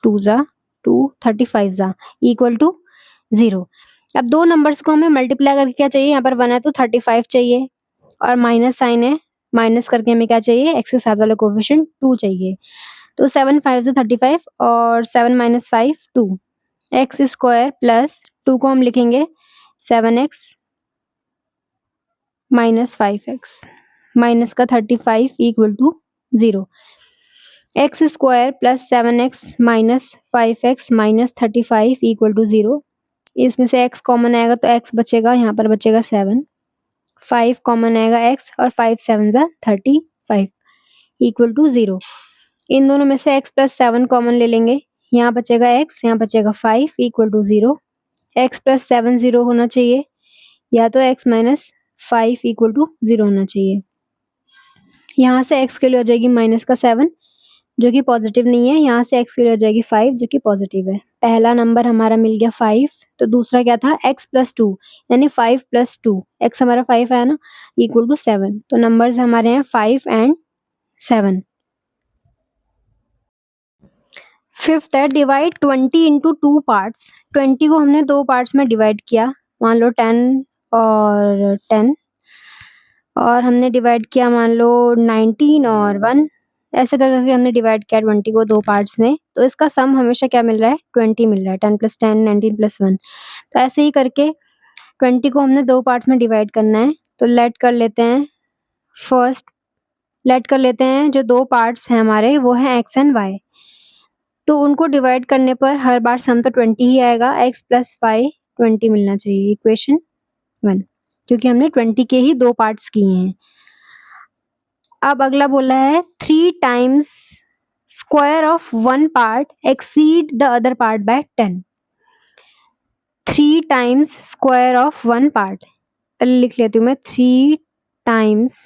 2 ज़ा 2 35 ज़ा इक्वल टू 0। अब दो नंबर्स को हमें मल्टीप्लाई करके क्या चाहिए, यहाँ पर 1 है तो 35 चाहिए और माइनस साइन है, माइनस करके हमें क्या चाहिए x के साथ वाला कोफिशिएंट 2 चाहिए। तो 7 5 से 35 और 7 माइनस 5 2, एक्स स्क्वायर प्लस 2 को हम लिखेंगे 7x माइनस 5x माइनस का 35 equal to 0। X square plus 7x minus 5x minus 35 equal to 0। इसमें से x कॉमन आएगा तो x बचेगा, यहाँ पर बचेगा 7, 5 कॉमन आएगा x और 5 7 ज़ा 35 इक्वल टू 0। इन दोनों में से x प्लस 7 कॉमन ले लेंगे, यहाँ बचेगा x, यहाँ बचेगा 5 इक्वल टू 0। x प्लस 7 0 होना चाहिए या तो x माइनस 5 इक्वल टू 0 होना चाहिए। यहाँ से x के लिए हो जाएगी माइनस का 7 जो कि पॉजिटिव नहीं है, यहाँ से x के लिए हो जाएगी 5 जो कि पॉजिटिव है। पहला नंबर हमारा मिल गया 5, तो दूसरा क्या था x प्लस 2 यानी 5 प्लस 2, x हमारा 5 है ना इक्वल टू 7, तो नंबर्स हमारे हैं 5 एंड 7। फिफ्थ है डिवाइड 20 इंटू 2 पार्ट्स। 20 को हमने 2 पार्ट्स में डिवाइड किया, मान लो 10 और 10, और हमने डिवाइड किया मान लो 19 और 1, ऐसे कर करके हमने डिवाइड किया 20 को 2 पार्ट्स में। तो इसका सम हमेशा क्या मिल रहा है 20 मिल रहा है, 10 प्लस 10 19 प्लस 1। तो ऐसे ही करके 20 को हमने 2 पार्ट्स में डिवाइड करना है, तो लेट कर लेते हैं फर्स्ट लेट कर लेते हैं, जो दो पार्ट्स हैं हमारे वो हैं x एंड y, तो उनको डिवाइड करने पर हर बार सम तो 20 ही आएगा, x प्लस वाई 20 मिलना चाहिए, इक्वेशन 1, क्योंकि हमने 20 के ही दो पार्ट्स किए हैं। अब अगला बोला है 3 times square of one part exceed the other part by 10। 3 times square of one part, पहले लिख लेती हूँ मैं, 3 times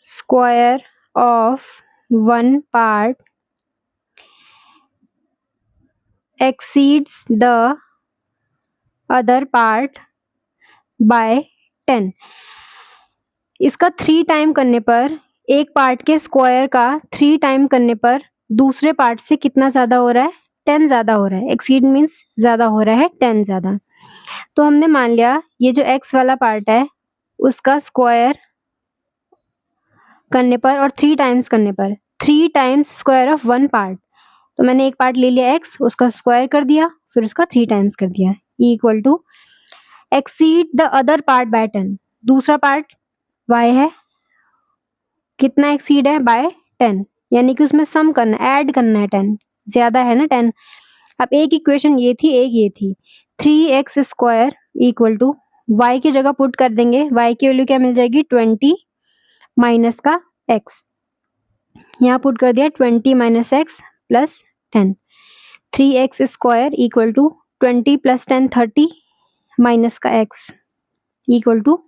square of one part exceeds the other part by 10। इसका 3 टाइम करने पर, एक पार्ट के स्क्वायर का 3 टाइम करने पर दूसरे पार्ट से कितना ज़्यादा हो रहा है? 10 ज़्यादा हो रहा है। एक्सीड मीन्स ज़्यादा हो रहा है, 10 ज़्यादा। तो हमने मान लिया ये जो x वाला पार्ट है उसका स्क्वायर करने पर और 3 टाइम्स करने पर, 3 times square of one part, तो मैंने एक पार्ट ले लिया x, उसका स्क्वायर कर दिया, फिर उसका 3 टाइम्स कर दिया, equal to exceed the other part by 10। दूसरा पार्ट y है, कितना एक्सीड है? बाय 10, यानी कि उसमें सम करना है, ऐड करना है, 10 ज्यादा है ना 10। अब एक इक्वेशन ये थी, एक ये थी, 3x square equal to y की जगह पुट कर देंगे, y की वैल्यू क्या मिल जाएगी? 20 माइनस का x, यहाँ पुट कर दिया 20 minus x plus 10। 3x square equal to 20 plus 10 30 minus का x equal to,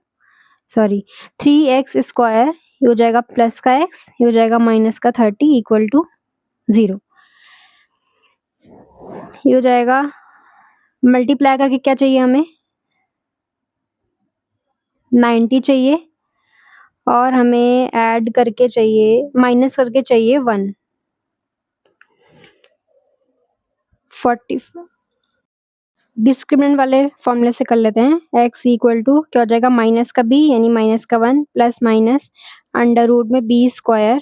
sorry 3x square ये हो जाएगा प्लस का x, ये हो जाएगा माइनस का 30 इक्वल टू 0। ये हो जाएगा, मल्टीप्लाई करके क्या चाहिए हमें? 90 चाहिए, और हमें ऐड करके चाहिए, माइनस करके चाहिए 1, 40। डिस्क्रिमिनेंट वाले फॉर्मूले से कर लेते हैं। x इक्वल टू क्या हो जाएगा? माइनस का b यानी माइनस का 1 प्लस माइनस अंडर रूट में b स्क्वायर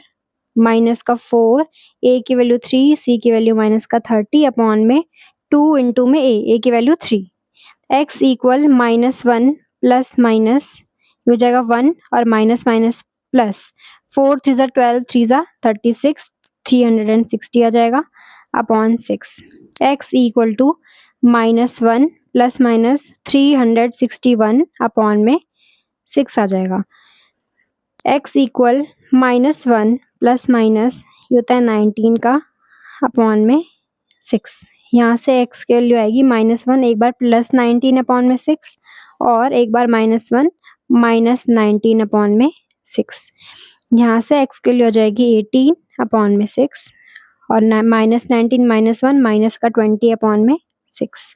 माइनस का 4, a की वैल्यू 3, c की वैल्यू माइनस का 30 अपॉन में 2 इंटू में a की value 3। x equal minus 1 plus minus हो जाएगा 1 और माइनस माइनस प्लस 4 3 ज़ा 12 3 ज़ा 36 360 आ जाएगा upon 6। x equal to minus 1 plus minus 361 upon में 6 आ जाएगा। x equal minus 1 plus minus ये होता है 19 का अपॉन में 6। यहाँ से x की वैल्यू आएगी -1, एक बार प्लस 19 अपॉन में 6 और एक बार -1 माइनस 19 अपॉन में 6। यहाँ से x की वैल्यू आ जाएगी 18 अपॉन में 6 और -19 -1 माइनस का 20 अपॉन में 6।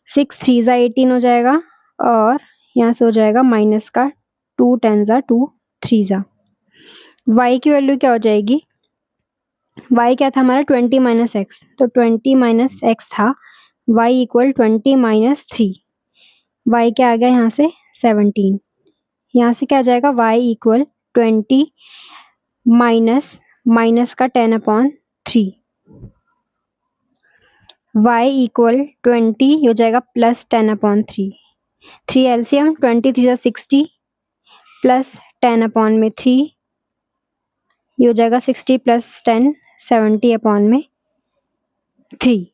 6 3 ज़ा 18 हो जाएगा और यहाँ से हो जाएगा माइनस का 2 10 ज़ा 2 3 ज़ा। y की वैल्यू क्या हो जाएगी? y क्या था हमारा? 20 माइनस एक्स, तो 20 माइनस एक्स था, y इक्वल 20 माइनस 3, y क्या आ गया यहाँ से? 17। यहाँ से क्या आ जाएगा? y इक्वल 20 माइनस माइनस का 10 अपॉन 3, y इक्वल 20 हो जाएगा प्लस 10 अपॉन 3। 3 एलसीएम 20 3 ज़ा 60 प्लस 10 अपॉन में 3, ये हो जाएगा 60 प्लस 10 70 अपॉन में 3।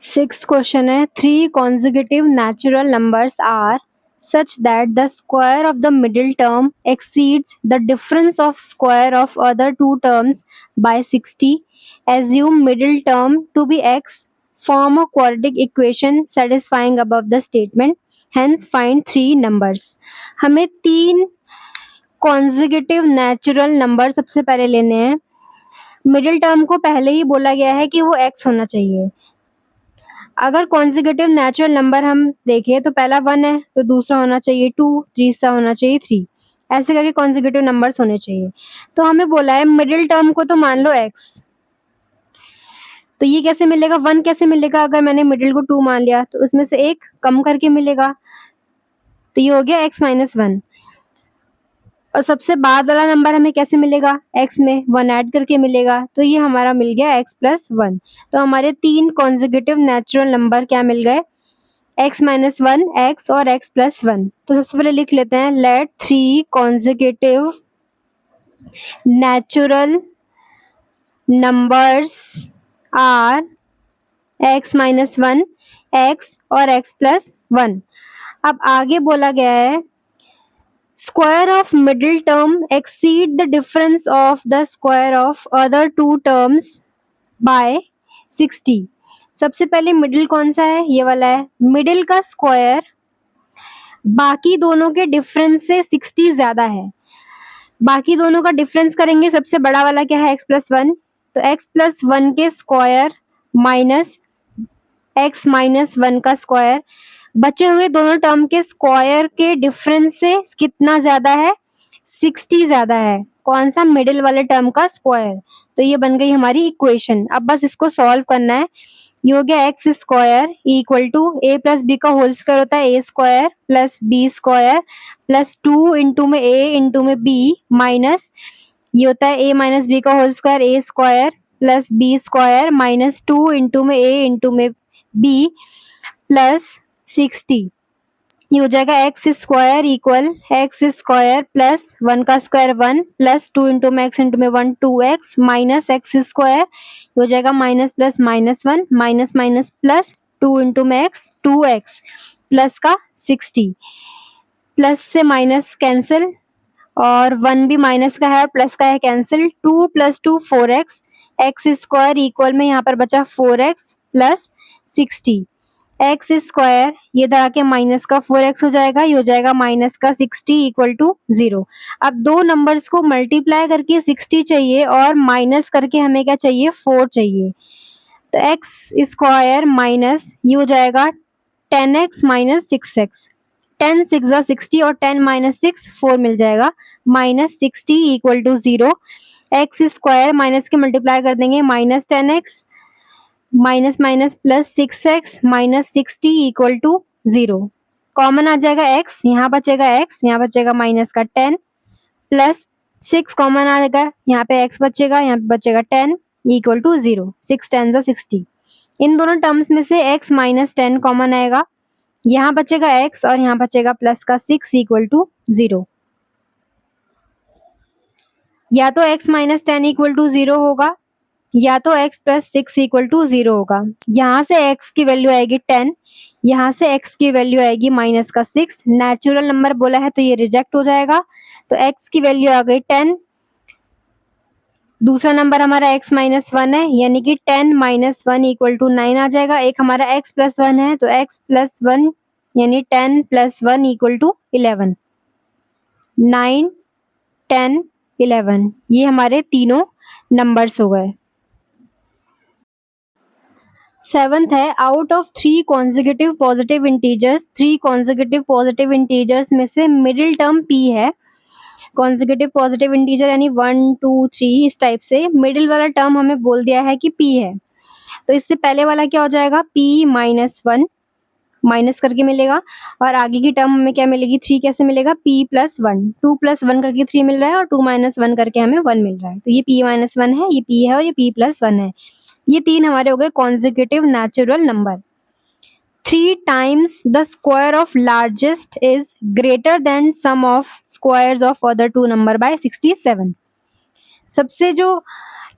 6th क्वेश्चन है 3 consecutive natural numbers are such that the square of the middle term exceeds the difference of square of other two terms by 60. Assume middle term to be x. Form a quadratic equation satisfying above the statement. Hence find 3 numbers. हमें 3 consecutive natural number सबसे पहले लेने हैं। Middle term को पहले ही बोला गया है कि वो x होना चाहिए। अगर कॉन्जिक्यूटिव नेचुरल नंबर हम देखें तो पहला 1 है, तो दूसरा होना चाहिए 2, तीसरा होना चाहिए 3, ऐसे करके कॉन्जिक्यूटिव नंबर्स होने चाहिए। तो हमें बोला है मिडिल टर्म को तो मान लो x, तो ये कैसे मिलेगा? 1 कैसे मिलेगा? अगर मैंने मिडिल को 2 मान लिया तो उसमें से एक कम करके मिलेगा, तो ये हो गया x माइनस 1। और सबसे बाद वाला नंबर हमें कैसे मिलेगा? x में 1 ऐड करके मिलेगा, तो ये हमारा मिल गया x प्लस 1। तो हमारे 3 कॉन्जिक्यूटिव नेचुरल नंबर क्या मिल गए? x माइनस वन x और x प्लस वन। तो सबसे पहले लिख लेते हैं, let 3 consecutive natural numbers are x minus one x और x प्लस वन। अब आगे बोला गया है, square of middle term exceed the difference of the square of other two terms by 60। सबसे पहले मिडिल कौन सा है, ये वाला है। मिडिल का स्क्वायर बाकी दोनों के डिफरेंस से 60 ज्यादा है। बाकी दोनों का डिफरेंस करेंगे, सबसे बड़ा वाला क्या है, x प्लस वन। तो x प्लस वन के square minus x minus one का स्क्वायर, बचे हुए दोनों टर्म के स्क्वायर के डिफरेंस से कितना ज्यादा है, 60 ज्यादा है। कौन सा, मिडिल वाले टर्म का स्क्वायर। तो ये बन गई हमारी इक्वेशन। अब बस इसको सॉल्व करना है। ये हो गया x square equal to A plus B का होल स्क्वायर होता है A square plus B square plus 2 into में ए इंटू में बी माइनस ये होता है ए माइनस बी का whole square A square plus B square minus 2 into में ए इंटू में बी प्लस 60। ये हो जाएगा x square equal x square plus one का स्क्वायर वन प्लस 2 इंटू में एक्स इंटू में one 2x minus x square हो जाएगा minus plus minus one minus minus plus 2 into में एक्स 2x प्लस का 60। प्लस से माइनस कैंसिल और one भी माइनस का है और प्लस का है cancel. 2 plus 2 4x x square equal में यहाँ पर बचा 4x प्लस 60। एक्स स्क्वायर ये इधर आके माइनस का 4x हो जाएगा, ये हो जाएगा माइनस का 60 इक्वल टू 0। अब दो नंबर्स को मल्टीप्लाई करके 60 चाहिए और माइनस करके हमें क्या चाहिए, 4 चाहिए। तो एक्स स्क्वायर माइनस ये हो जाएगा 10x माइनस 6x। 10 6 60 और 10 माइनस 6 4 मिल जाएगा, minus 60 equal to 0। X square minus के मल्टीप्लाई कर देंगे, minus 10x minus minus plus 6x minus 60 equal to 0। Common आ जाएगा x, यहाँ बचेगा x, यहाँ बचेगा माइनस का 10 प्लस 6 कॉमन आ जाएगा, यहाँ पे x बचेगा, यहाँ पे बचेगा 10 इक्वल टू 0। 6 10 60। इन दोनों टर्म्स में से x माइनस 10 कॉमन आएगा, यहाँ बचेगा x और यहाँ बचेगा प्लस का 6 इक्वल टू 0। या तो x माइनस 10 इक्वल टू 0 होगा या तो x प्लस 6 इक्वल टू 0 होगा। यहाँ से x की वैल्यू आएगी 10, यहाँ से x की वैल्यू आएगी माइनस का 6। नेचुरल नंबर बोला है तो ये रिजेक्ट हो जाएगा, तो x की वैल्यू आ गई 10। दूसरा नंबर हमारा x माइनस वन है, यानी कि 10 माइनस वन इक्वल टू 9 आ जाएगा। एक हमारा x प्लस वन है, तो x प्लस वन यानी 10 प्लस वन इक्वल टू 11। 9 10 11 ये हमारे तीनों नंबर्स हो गए। सेवंथ है, out of 3 consecutive positive integers, 3 consecutive positive integers में से मिडिल टर्म p है। कॉन्जिक्यूटिव पॉजिटिव इंटीजर यानी 1 2 3 इस टाइप से मिडिल वाला टर्म हमें बोल दिया है कि p है। तो इससे पहले वाला क्या हो जाएगा, p माइनस वन माइनस करके मिलेगा और आगे की टर्म हमें क्या मिलेगी, 3 कैसे मिलेगा, p plus one. 2 plus one करके 3 मिल रहा है और 2 माइनस वन करके हमें 1 मिल रहा है। तो ये p माइनस वन है, ये p है और ये p प्लस वन है। ये तीन हमारे हो गए consecutive natural number. 3 times the square of largest is greater than sum of squares of other two number by 67। सबसे जो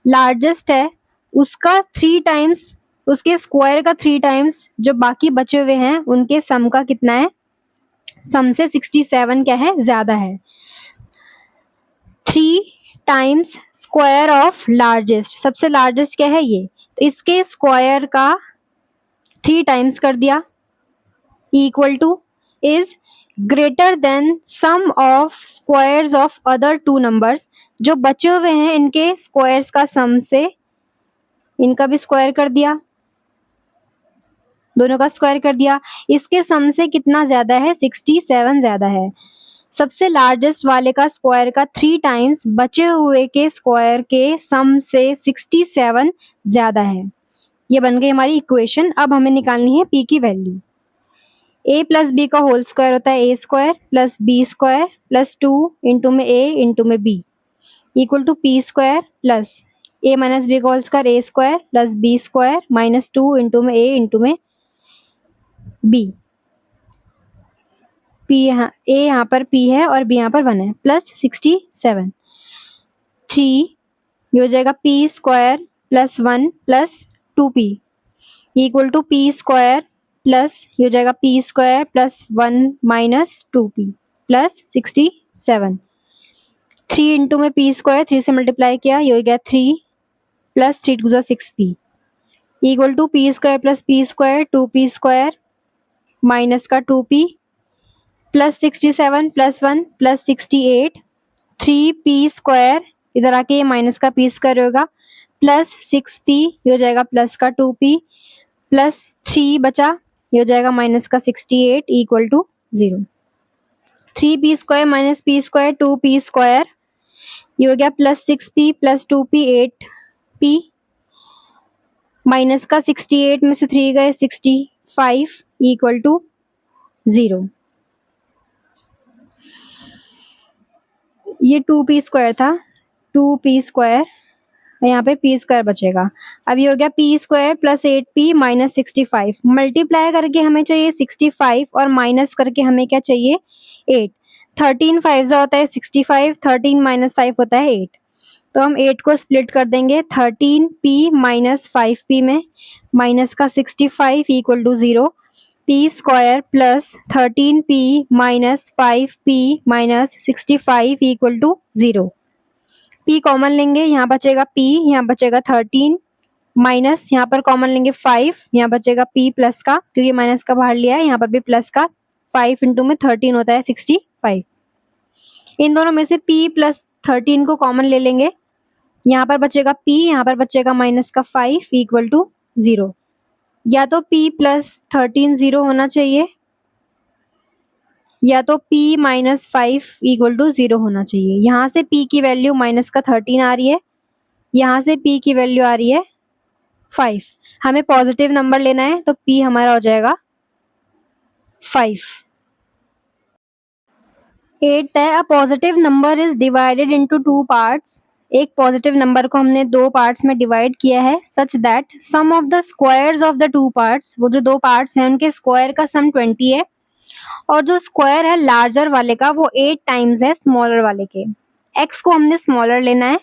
लार्जेस्ट है उसका 3 टाइम्स, उसके स्क्वायर का 3 टाइम्स जो बाकी बचे हुए हैं उनके सम का कितना है, सम से 67 क्या है, ज्यादा है। 3 टाइम्स स्क्वायर ऑफ लार्जेस्ट, सबसे लार्जेस्ट क्या है ये, तो इसके स्क्वायर का 3 टाइम्स कर दिया equal to is greater than sum of squares of other two numbers, जो बचे हुए हैं इनके स्क्वायर्स का सम से इनका भी स्क्वायर कर दिया, दोनों का स्क्वायर कर दिया। इसके सम से कितना ज्यादा है, 67 ज्यादा है। सबसे लार्जेस्ट वाले का स्क्वायर का 3 टाइम्स बचे हुए के स्क्वायर के सम से 67 ज्यादा है। ये बन गई हमारी इक्वेशन। अब हमें निकालनी है p की वैल्यू। a प्लस बी का होल स्क्वायर होता है a square plus B square plus 2 into में a इंटू में b equal to p square plus a minus B का whole square a square plus b square minus 2 into में a into में b p यहाँ a यहाँ पर p है और b यहाँ पर 1 है, प्लस 67। 3 ये हो जाएगा p square plus 1 plus 2p equal to p square plus ये हो जाएगा p square plus 1 minus 2p plus 67। 3 into में p स्क्वायर 3 से मल्टीप्लाई किया, ये हो गया 3 plus 3 two 6p equal to p square plus p square 2p square minus का 2p plus 67 plus 1 plus 68। 3p square इधर आके ये माइनस का p स्क्वायर होगा प्लस 6p ये हो जाएगा प्लस का 2p प्लस 3 बचा, ये हो जाएगा माइनस का 68 equal to 0। 3p square minus p square 2p square ये हो गया plus 6p plus 2p 8p minus का 68 में से 3 गए 65 इक्वल टू 0। ये 2p स्क्वायर था, 2p स्क्वायर, यहाँ पे p स्क्वायर बचेगा। अब ये हो गया p square plus 8p minus 65। Multiply करके हमें चाहिए 65 और माइनस करके हमें क्या चाहिए 8। 13 5 होता है 65, 13 माइनस 5 होता है 8। तो हम 8 को स्प्लिट कर देंगे 13p माइनस 5p में, माइनस का 65 equal to 0। p square plus 13p minus 5p minus 65 equal to 0। p common लेंगे, यहाँ बचेगा p, यहाँ बचेगा 13 माइनस यहाँ पर कॉमन लेंगे 5, यहाँ बचेगा p प्लस का, क्योंकि माइनस का बाहर लिया है, यहाँ पर भी प्लस का। 5 इंटू में 13 होता है 65। इन दोनों में से p प्लस 13 को कॉमन ले लेंगे, यहाँ पर बचेगा p, यहाँ पर बचेगा माइनस का 5 इक्वल टू 0। या तो p प्लस 13 0 होना चाहिए या तो p माइनस 5 इक्वल टू 0 होना चाहिए। यहाँ से p की वैल्यू माइनस का 13 आ रही है, यहाँ से p की वैल्यू आ रही है 5। हमें पॉजिटिव नंबर लेना है तो p हमारा हो जाएगा 5। 8th है, a positive number is divided into 2 parts. एक पॉजिटिव नंबर को हमने 2 पार्ट्स में डिवाइड किया है such that sum of the squares of the 2 parts, वो जो 2 पार्ट्स हैं उनके स्क्वायर का सम 20 है और जो स्क्वायर है लार्जर वाले का वो 8 टाइम्स है स्मॉलर वाले के। x को हमने स्मॉलर लेना है।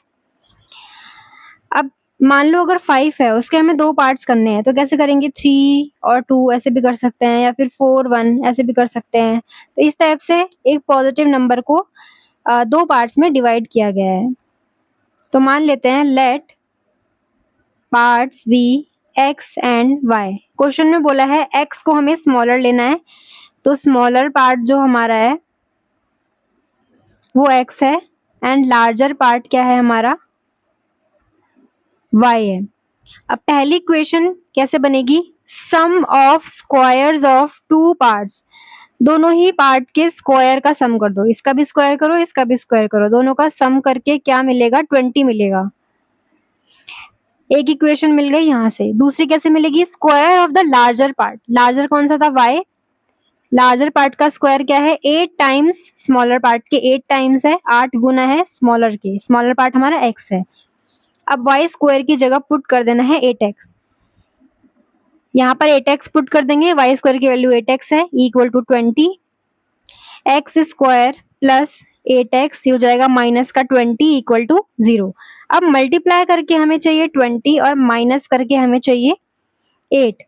अब मान लो अगर 5 है उसके हमें 2 पार्ट्स करने हैं, तो कैसे करेंगे 3 और 2 ऐसे भी कर सकते हैं या फिर 4 1 ऐसे भी कर सकते हैं। तो इस टाइप से एक पॉजिटिव नंबर को 2 पार्ट्स में डिवाइड किया गया है। तो मान लेते हैं let parts be x and y। Question में बोला है x को हमें स्मॉलर लेना है, तो स्मॉलर पार्ट जो हमारा है वो x है एंड लार्जर पार्ट क्या है हमारा y है। अब पहली इक्वेशन कैसे बनेगी, सम ऑफ स्क्वायर्स ऑफ 2 पार्ट्स, दोनों ही पार्ट के स्क्वायर का सम कर दो, इसका भी स्क्वायर करो इसका भी स्क्वायर करो, दोनों का सम करके क्या मिलेगा 20 मिलेगा। एक इक्वेशन मिल गई यहाँ से। दूसरी कैसे मिलेगी, square of the larger part, larger कौन सा था y, लार्जर पार्ट का स्क्वायर क्या है 8 टाइम्स स्मॉलर पार्ट के, 8 टाइम्स है 8 गुना है स्मॉलर के, स्मॉलर पार्ट हमारा x है। अब y स्क्वायर की जगह पुट कर देना है 8x, यहाँ पर 8x पुट कर देंगे, y स्क्वायर की वैल्यू 8x है equal to 20। x square plus 8x हो जाएगा माइनस का 20 इक्वल टू 0। अब मल्टीप्लाई करके हमें चाहिए 20 और माइनस करके हमें चाहिए 8,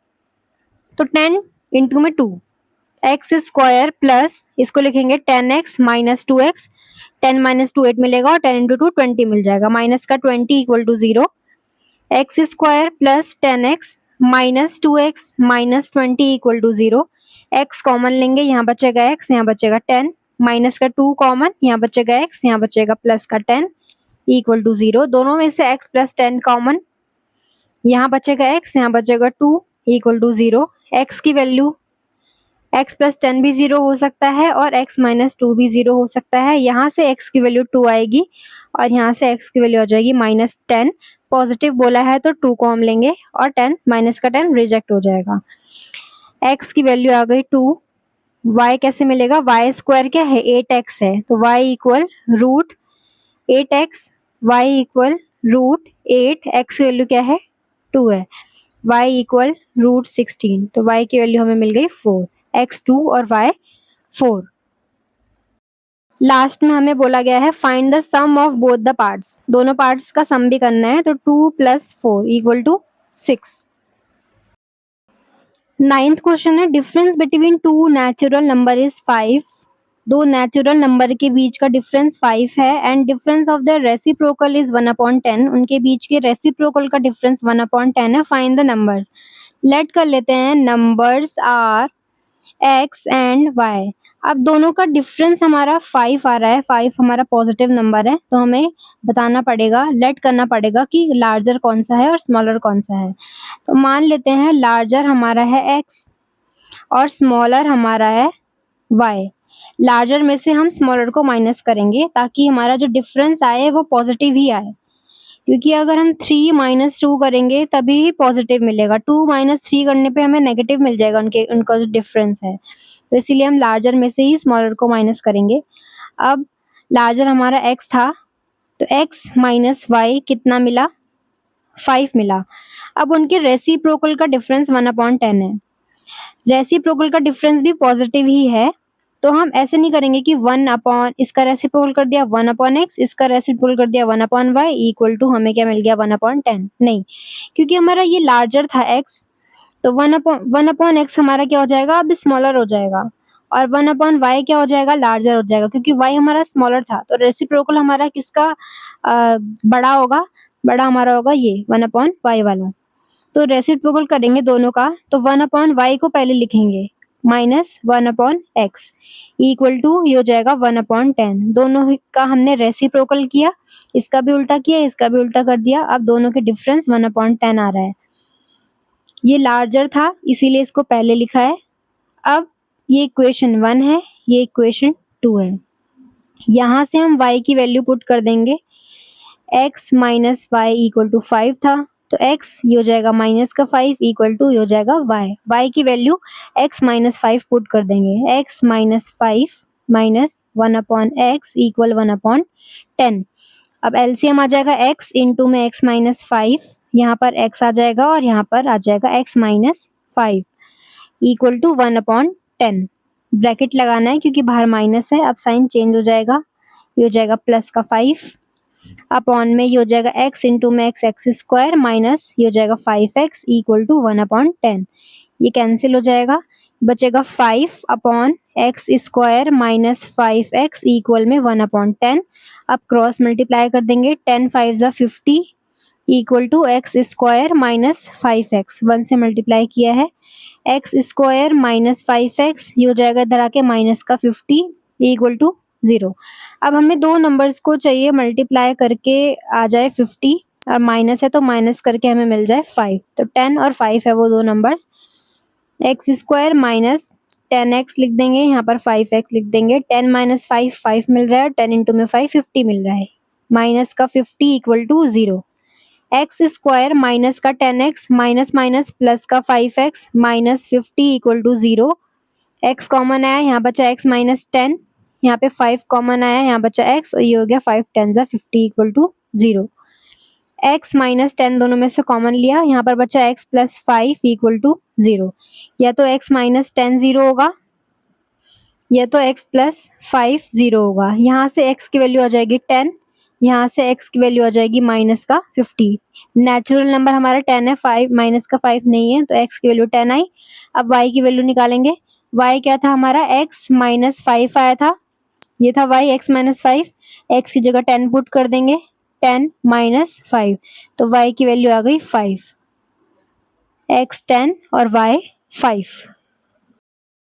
तो 10 इंटू में 2 x स्क्वायर प्लस इसको लिखेंगे 10x माइनस 2x, 10 माइनस 2 8 मिलेगा और 10 इंटू 2 20 मिल जाएगा, माइनस का 20 equal to 0। X square plus 10x minus 2x minus 20 equal to 0। x common लेंगे, यहाँ बचेगा x, यहाँ बचेगा 10, माइनस का 2 कॉमन, यहाँ बचेगा x, यहाँ बचेगा प्लस का 10 इक्वल टू 0। दोनों में से x प्लस 10 कॉमन, यहाँ बचेगा x, यहाँ बचेगा 2 इक्वल टू 0। x की वैल्यू x प्लस 10 भी 0 हो सकता है और x माइनस 2 भी 0 हो सकता है। यहाँ से x की वैल्यू 2 आएगी और यहाँ से x की वैल्यू आ जाएगी माइनस 10। पॉजिटिव बोला है तो 2 को हम लेंगे और 10 माइनस का 10 रिजेक्ट हो जाएगा। x की वैल्यू आ गई 2। y कैसे मिलेगा, y स्क्वायर क्या है 8x है, तो y equal root 8x, y equal root 8, x की वैल्यू क्या है 2 है, y इक्वल रूट 16, तो y की वैल्यू हमें मिल गई 4, x 2 और y 4। लास्ट में हमें बोला गया है find the sum of both the parts, दोनों पार्ट्स का सम भी करना है, तो 2 + 4 = 6। नाइन्थ क्वेश्चन है difference between two natural number is 5। दो नेचुरल नंबर के बीच का डिफरेंस 5 है and difference of the reciprocal is 1/10। उनके बीच के रेसिप्रोकल का डिफरेंस 1/10 है। Find the numbers. लेट कर लेते हैं numbers are x and y। अब दोनों का डिफरेंस हमारा 5 आ रहा है, 5 हमारा पॉजिटिव नंबर है, तो हमें बताना पड़ेगा, लेट करना पड़ेगा कि लार्जर कौन सा है और स्मॉलर कौन सा है। तो मान लेते हैं लार्जर हमारा है x और स्मॉलर हमारा है y। लार्जर में से हम स्मॉलर को माइनस करेंगे ताकि हमारा जो डिफरेंस आए वो पॉजिटिव ही आए, क्योंकि अगर हम 3 - 2 करेंगे तभी ही पॉजिटिव मिलेगा। 2 - 3 करने पे हमें नेगेटिव मिल जाएगा उनका जो डिफरेंस है। तो इसीलिए हम लार्जर में से ही स्मॉलर को माइनस करेंगे। अब लार्जर हमारा x था, तो x - y कितना मिला? 5 मिला। अब उनके रेसिप्रोकल का डिफरेंस 1/10 है। रेसिप्रोकल का डिफरेंस भी पॉजिटिव ही है, तो हम ऐसे नहीं करेंगे कि 1 इसका रेसिप्रोकल कर दिया 1/x, इसका रेसिप्रोकल कर दिया 1/y इक्वल टू हमें क्या मिल गया 1/10। नहीं, क्योंकि हमारा ये लार्जर था x, तो 1/x हमारा क्या हो जाएगा, अब स्मॉलर हो जाएगा, और 1/y क्या हो जाएगा, लार्जर हो जाएगा, क्योंकि y हमारा स्मॉलर था। तो रेसिप्रोकल हमारा किसका बड़ा होगा? बड़ा हमारा होगा ये 1/y वाला। तो रेसिप्रोकल करेंगे दोनों का, तो 1/y को पहले लिखेंगे -1/x इक्वल टू ये हो जाएगा 1/10। दोनों का हमने रेसिप्रोकल किया, इसका भी उल्टा किया, इसका भी उल्टा कर दिया। अब दोनों के डिफरेंस 1/10 आ रहा है। ये लार्जर था इसीलिए इसको पहले लिखा है। अब ये इक्वेशन 1 है, ये इक्वेशन 2 है। यहाँ से हम y की वैल्यू पुट कर देंगे। x - y इक्वल टू 5 था, तो x ये हो जाएगा -5 इक्वल टू ये हो जाएगा y। y की वैल्यू x - 5 पुट कर देंगे। x - 5 minus 1/x equal 1/10। अब एलसीएम आ जाएगा x इंटू में x - 5, यहाँ पर x आ जाएगा और यहाँ पर आ जाएगा x - 5 इक्वल टू 1/10। ब्रैकेट लगाना है क्योंकि बाहर माइनस है। अब साइन चेंज हो जाएगा, ये हो जाएगा प्लस का 5 अपॉन में ये हो जाएगा x इंटू में x स्क्वायर माइनस ये हो जाएगा 5x इक्वल टू 1/10। ये कैंसिल हो जाएगा, बचेगा 5 upon x square minus 5x equal में 1/10। अब क्रॉस मल्टीप्लाई कर देंगे, 10 5 ज़ा 50 equal to x square minus 5x। 1 से मल्टीप्लाई किया है, एक्स स्क्वायर माइनस 5x ये हो जाएगा इधर आके माइनस का 50 इक्वल टू 0। अब हमें दो नंबर्स को चाहिए मल्टीप्लाई करके आ जाए 50 और माइनस है तो माइनस करके हमें मिल जाए 5। तो 10 और 5 है वो दो numbers. X square minus 10x लिख देंगे, यहाँ पर 5x लिख देंगे। 10 - 5 5 मिल रहा है, 10 इंटू में 5 50 मिल रहा है। माइनस का 50 equal to 0। X square minus का 10x माइनस माइनस प्लस का 5x minus 50 equal to 0। x common आया, यहाँ बचा x माइनस 10, यहाँ पे 5 कॉमन आया, यहाँ बचा x और ये हो गया 5 10 ज़ा 50 इक्वल टू 0। x माइनस 10 दोनों में से कॉमन लिया, यहाँ पर बचा x प्लस 5 इक्वल टू 0। या तो x माइनस 10 0 होगा या तो x प्लस 5 0 होगा। यहाँ से x की वैल्यू आ जाएगी 10, यहाँ से x की वैल्यू आ जाएगी माइनस का 50। नेचुरल नंबर हमारा 10 है, 5 माइनस का 5 नहीं है, तो x की वैल्यू 10 आई। अब y की वैल्यू निकालेंगे। y क्या था हमारा, x माइनस 5 आया था, ये था y x माइनस 5। x की जगह 10 पुट कर देंगे, 10 माइनस 5, तो y की वैल्यू आ गई 5। x 10 और y 5।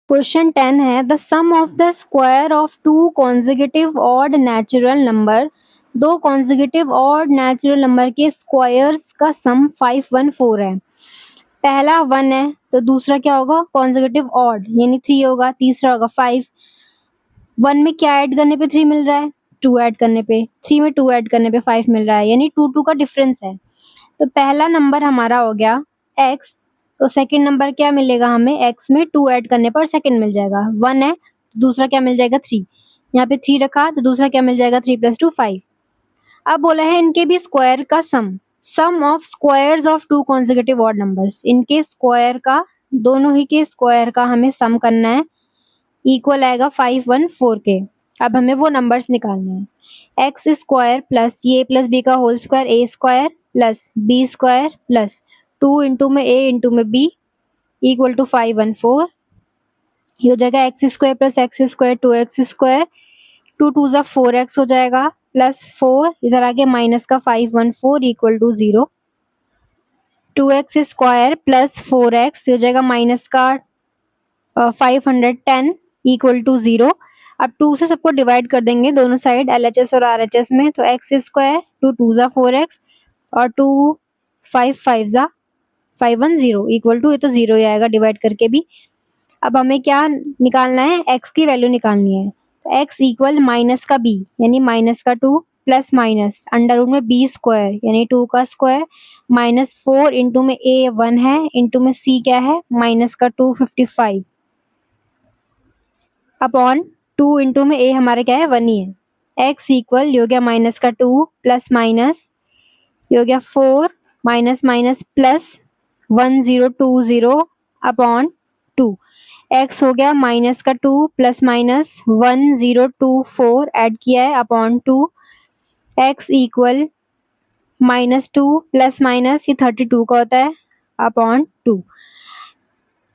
क्वेश्चन 10 है the sum of the square of two consecutive odd natural number. दो कॉन्जिक्यूटिव ऑड नेचुरल नंबर के स्क्वायर्स का सम 514 है। पहला 1 है तो दूसरा क्या होगा, कॉन्जिक्यूटिव ऑड यानी 3 होगा, तीसरा होगा 5। 1 में क्या ऐड करने पे 3 मिल रहा है, 2 ऐड करने पे, 3 में 2 ऐड करने पे 5 मिल रहा है, यानी 2 2 का डिफरेंस है। तो पहला नंबर हमारा हो गया x, तो सेकंड नंबर क्या मिलेगा हमें, x में 2 ऐड करने पर सेकंड मिल जाएगा। 1 है तो दूसरा क्या मिल जाएगा 3, यहाँ पे 3 रखा तो दूसरा क्या मिल जाएगा 3 + 2 5। अब बोला है इनके भी स्क्वायर का sum of squares of two consecutive odd numbers. इनके स्क्वायर का, दोनों ही के स्क्वायर का हमें सम करना है, इक्वल आएगा 514 के। अब हमें वो नंबर्स निकालने हैं। एक्स स्क्वायर प्लस ये प्लस बी का whole square A square plus B square plus 2 into में ए इंटू में बी इक्वल टू 514। ये हो जाएगा x square plus x square 2x square, 2 टू ज़ा 4x हो जाएगा प्लस 4 इधर आगे माइनस का 514 equal to 0। 2x square plus 4x हो जाएगा माइनस का 510 इक्वल टू 0। अब 2 से सबको डिवाइड कर देंगे दोनों साइड LHS और RHS में, तो x स्क्वायर 2 टू ज़ा 4x और 2 5 5 ज़ा 510 इक्वल टू, ये तो 0 ही आएगा डिवाइड करके भी। अब हमें क्या निकालना है, x की वैल्यू निकालनी है। तो x इक्वल माइनस का b यानी माइनस का 2 प्लस माइनस अंडर रूट में b स्क्वायर यानी 2 का स्क्वायर माइनस 4 इंटू में a 1 है इंटू में c क्या है माइनस का 255 अपॉन 2 इंटू में a हमारा क्या है 1 ही है। x इक्वल ये हो गया माइनस का 2 प्लस माइनस ये हो गया 4 minus minus plus 1020 upon 2। x हो गया माइनस का 2 प्लस माइनस 1024 ऐड किया है upon 2। x equal minus 2 plus minus ये 32 का होता है अपॉन 2।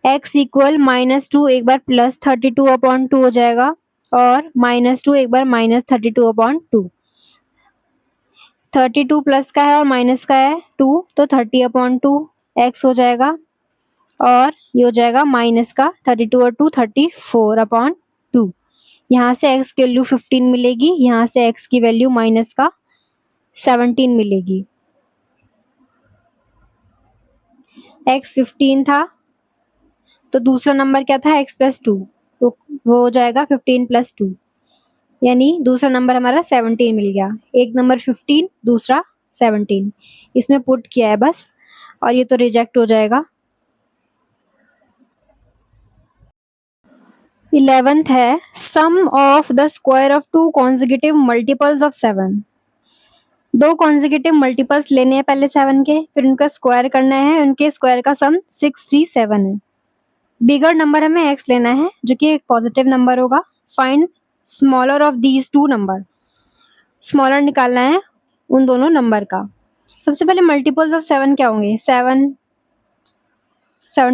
x इक्वल माइनस 2 एक बार प्लस 32 अपॉन 2 हो जाएगा और माइनस 2 एक बार माइनस 32 अपॉन 2। 32 प्लस का है और माइनस का है 2 तो 30 अपॉन 2 x हो जाएगा और ये हो जाएगा माइनस का 32 और 2 34 अपॉन 2। यहाँ से x की वैल्यू 15 मिलेगी, यहाँ से x की वैल्यू माइनस का 17 मिलेगी। x 15 था तो दूसरा नंबर क्या था x प्लस 2, तो वो हो जाएगा 15 प्लस 2 यानी दूसरा नंबर हमारा 17 मिल गया। एक नंबर 15 दूसरा 17 इसमें पुट किया है बस और ये तो रिजेक्ट हो जाएगा। 11th है sum of the square of 2 consecutive multiples of 7। 2 consecutive multiples लेने हैं पहले 7 के, फिर उनका स्क्वायर करना है, उनके स्क्वायर का सम 637 है। बिगर नंबर हमें x लेना है जो कि एक पॉजिटिव नंबर होगा। Find smaller of these 2 number, smaller निकालना है उन दोनों नंबर का। सबसे पहले मल्टीपल्स ऑफ 7 क्या होंगे, 7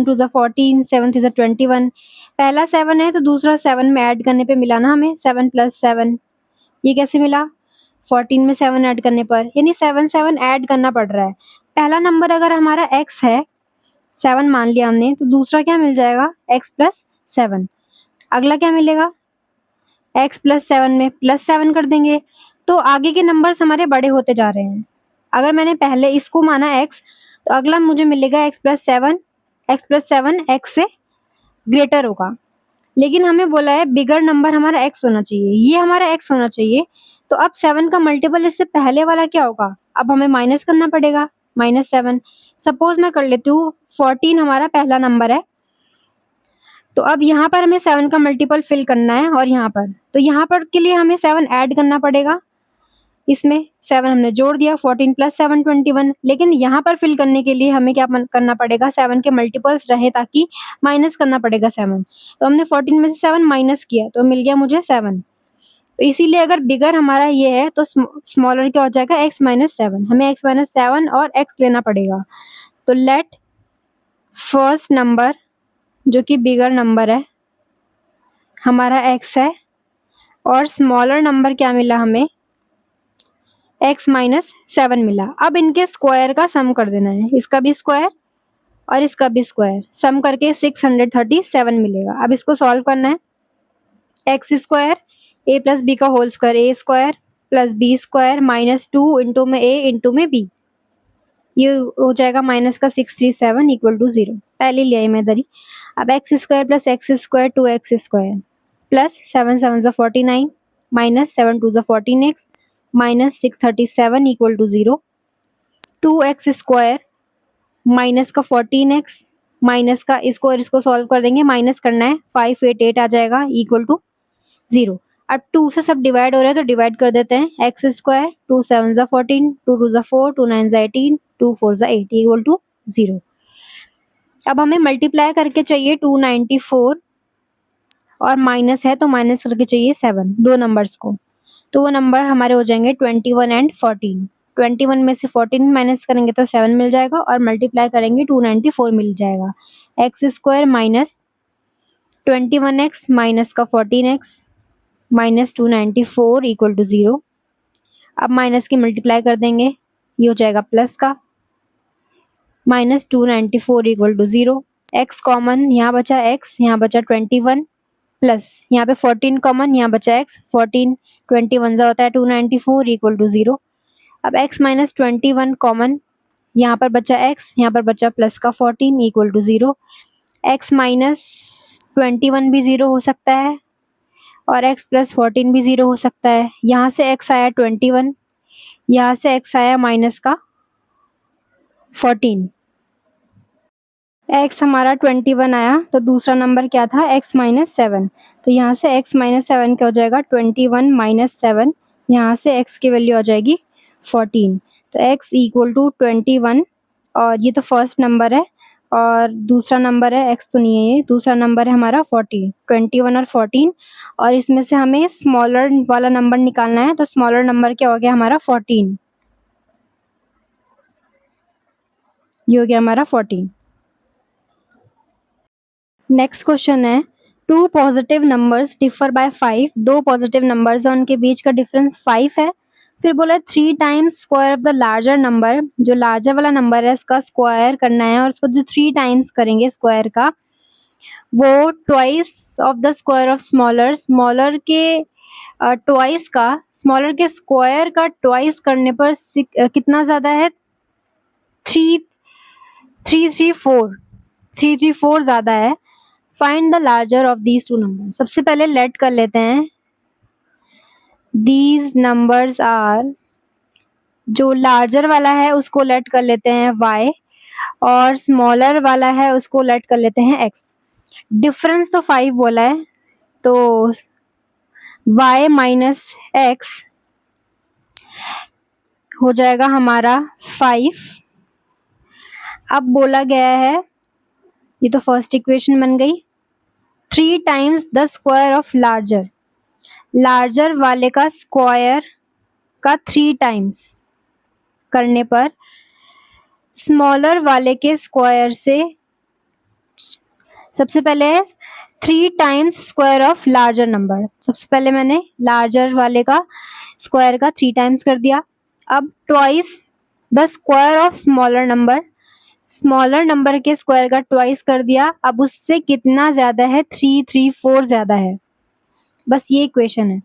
टू ज़ा 14, 7 थ्री ज़ा 21। पहला 7 है तो दूसरा 7 में ऐड करने पे मिला ना हमें 7 प्लस 7। ये कैसे मिला, 14 में 7 ऐड करने पर, यानी 7 7 ऐड करना पड़ रहा है। पहला नंबर अगर हमारा x है 7 मान लिया हमने, तो दूसरा क्या मिल जाएगा x प्लस 7। अगला क्या मिलेगा, x प्लस 7 में प्लस 7 कर देंगे तो आगे के नंबर्स हमारे बड़े होते जा रहे हैं। अगर मैंने पहले इसको माना x तो अगला मुझे मिलेगा x प्लस 7 x से ग्रेटर होगा। लेकिन हमें बोला है बिगर नंबर हमारा x होना चाहिए, ये हमारा x होना चाहिए। तो अब 7 का मल्टीपल इससे पहले वाला क्या होगा, अब हमें माइनस करना पड़ेगा -7। सपोज मैं कर लेती हूँ 14 हमारा पहला नंबर है, तो अब यहाँ पर हमें 7 का मल्टीपल फिल करना है और यहाँ पर, तो यहाँ पर के लिए हमें 7 ऐड करना पड़ेगा। इसमें 7 हमने जोड़ दिया, 14 प्लस 7 21। लेकिन यहाँ पर फिल करने के लिए हमें क्या करना पड़ेगा, 7 के मल्टीपल्स रहे ताकि माइनस करना पड़ेगा 7। तो हमने 14 में से 7 माइनस किया तो मिल गया मुझे 7। तो इसीलिए अगर बिगर हमारा ये है तो स्मॉलर क्या हो जाएगा x माइनस 7। हमें x माइनस 7 और x लेना पड़ेगा। तो लेट फर्स्ट नंबर जो कि बिगर नंबर है हमारा x है और स्मॉलर नंबर क्या मिला हमें x माइनस 7 मिला। अब इनके स्क्वायर का सम कर देना है, इसका भी स्क्वायर और इसका भी स्क्वायर, सम करके 637 मिलेगा। अब इसको सॉल्व करना है, x square A plus B का whole square A square plus B square minus 2 into में ए इंटू में बी, ये हो जाएगा माइनस का 637 इक्वल टू 0। पहले ले आई मैं इधर ही। अब x square plus x square 2x square plus 7 7 ज़ा 49 माइनस 7 2 ज़ा 14x minus 637 equal to 0। 2x square minus का 14x माइनस का इसको और इसको सॉल्व कर देंगे, माइनस करना है 588 आ जाएगा इक्वल टू 0। अब 2 से सब डिवाइड हो रहा है तो डिवाइड कर देते हैं। एक्स स्क्वायर 2 7 ज़ा 14 2 2 ज़ा 4 2 9 ज़ा 18 2 4 ज़ा 8 इक्वल टू 0। अब हमें मल्टीप्लाई करके चाहिए 294 और माइनस है तो माइनस करके चाहिए 7 दो नंबर्स को, तो वो नंबर हमारे हो जाएंगे 21 एंड 14। 21 में से 14 माइनस करेंगे तो 7 मिल जाएगा और मल्टीप्लाई करेंगे 294 मिल जाएगा। X square minus 21x minus का 14x माइनस 294 इक्वल टू 0। अब माइनस की मल्टीप्लाई कर देंगे, ये हो जाएगा प्लस का, minus 294 equal to 0। X common, यहाँ बचा x, यहाँ बचा 21 प्लस यहाँ पे 14 कॉमन, यहाँ बचा x, 14 21 जा होता है 294 इक्वल टू 0। अब x माइनस 21 कॉमन, यहाँ पर बचा x, यहाँ पर बचा प्लस का 14 इक्वल टू 0। x माइनस 21 भी 0 हो सकता है और x प्लस 14 भी 0 हो सकता है। यहाँ से x आया 21, यहाँ से x आया माइनस का 14। x हमारा 21 आया तो दूसरा नंबर क्या था, x माइनस 7, तो यहाँ से x माइनस 7 क्या हो जाएगा 21 माइनस 7, यहाँ से x की वैल्यू आ जाएगी 14। तो x इक्वल टू 21, और ये तो फर्स्ट नंबर है और दूसरा नंबर है, x तो नहीं है, ये दूसरा नंबर है हमारा 14, 21 और 14, और इसमें से हमें स्मॉलर वाला नंबर निकालना है, तो स्मॉलर नंबर क्या हो गया हमारा 14, ये हो गया हमारा 14। नेक्स्ट क्वेश्चन है, two positive numbers differ by 5, दो पॉजिटिव नंबर्स है उनके बीच का डिफरेंस 5 है। फिर बोला 3 times square of the larger number, जो लार्जर वाला नंबर है इसका स्क्वायर करना है, और उसको जो 3 टाइम्स करेंगे स्क्वायर का, वो twice of the square of smaller, smaller के ट्वाइस का, स्मॉलर के स्क्वायर का ट्वाइस करने पर कितना ज़्यादा है, 334 ज़्यादा है। Find the larger of these two number. सबसे पहले लेट कर लेते हैं, दीज नंबर्स आर, जो लार्जर वाला है उसको लेट कर लेते हैं y, और स्मॉलर वाला है उसको लेट कर लेते हैं x। डिफरेंस तो 5 बोला है, तो y माइनस एक्स हो जाएगा हमारा 5। अब बोला गया है, ये तो फर्स्ट इक्वेशन बन गई, 3 times the square of larger, larger वाले का स्क्वायर का 3 टाइम्स करने पर स्मॉलर वाले के स्क्वायर से, सबसे पहले 3 times square of larger number, सबसे पहले मैंने लार्जर वाले का स्क्वायर का 3 टाइम्स कर दिया। अब twice the square of smaller number, smaller number के स्क्वायर का ट्वाइस कर दिया। अब उससे कितना ज़्यादा है, 334 ज़्यादा है, बस ये इक्वेशन है।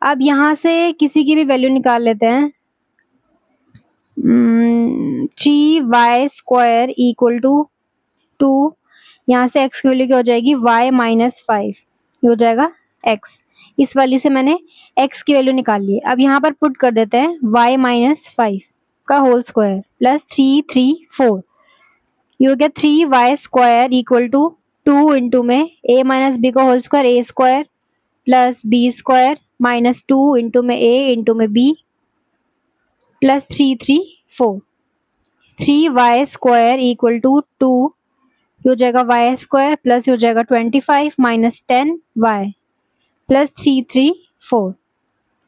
अब यहाँ से किसी की भी वैल्यू निकाल लेते हैं, 3y स्क्वायर इक्वल टू 2, यहाँ से x की वैल्यू क्या हो जाएगी, y माइनस 5, ये हो जाएगा x। इस वाली से मैंने x की वैल्यू निकाल ली। अब यहाँ पर पुट कर देते हैं y माइनस 5 का होल स्क्वायर प्लस 334, ये हो गया 3y square equal to 2 into में a माइनस बी का whole square, a square plus b square minus 2 into में a इंटू में b plus 334। 3y square equal to 2, ये हो जाएगा y स्क्वायर प्लस हो जाएगा 25 minus 10y plus 334।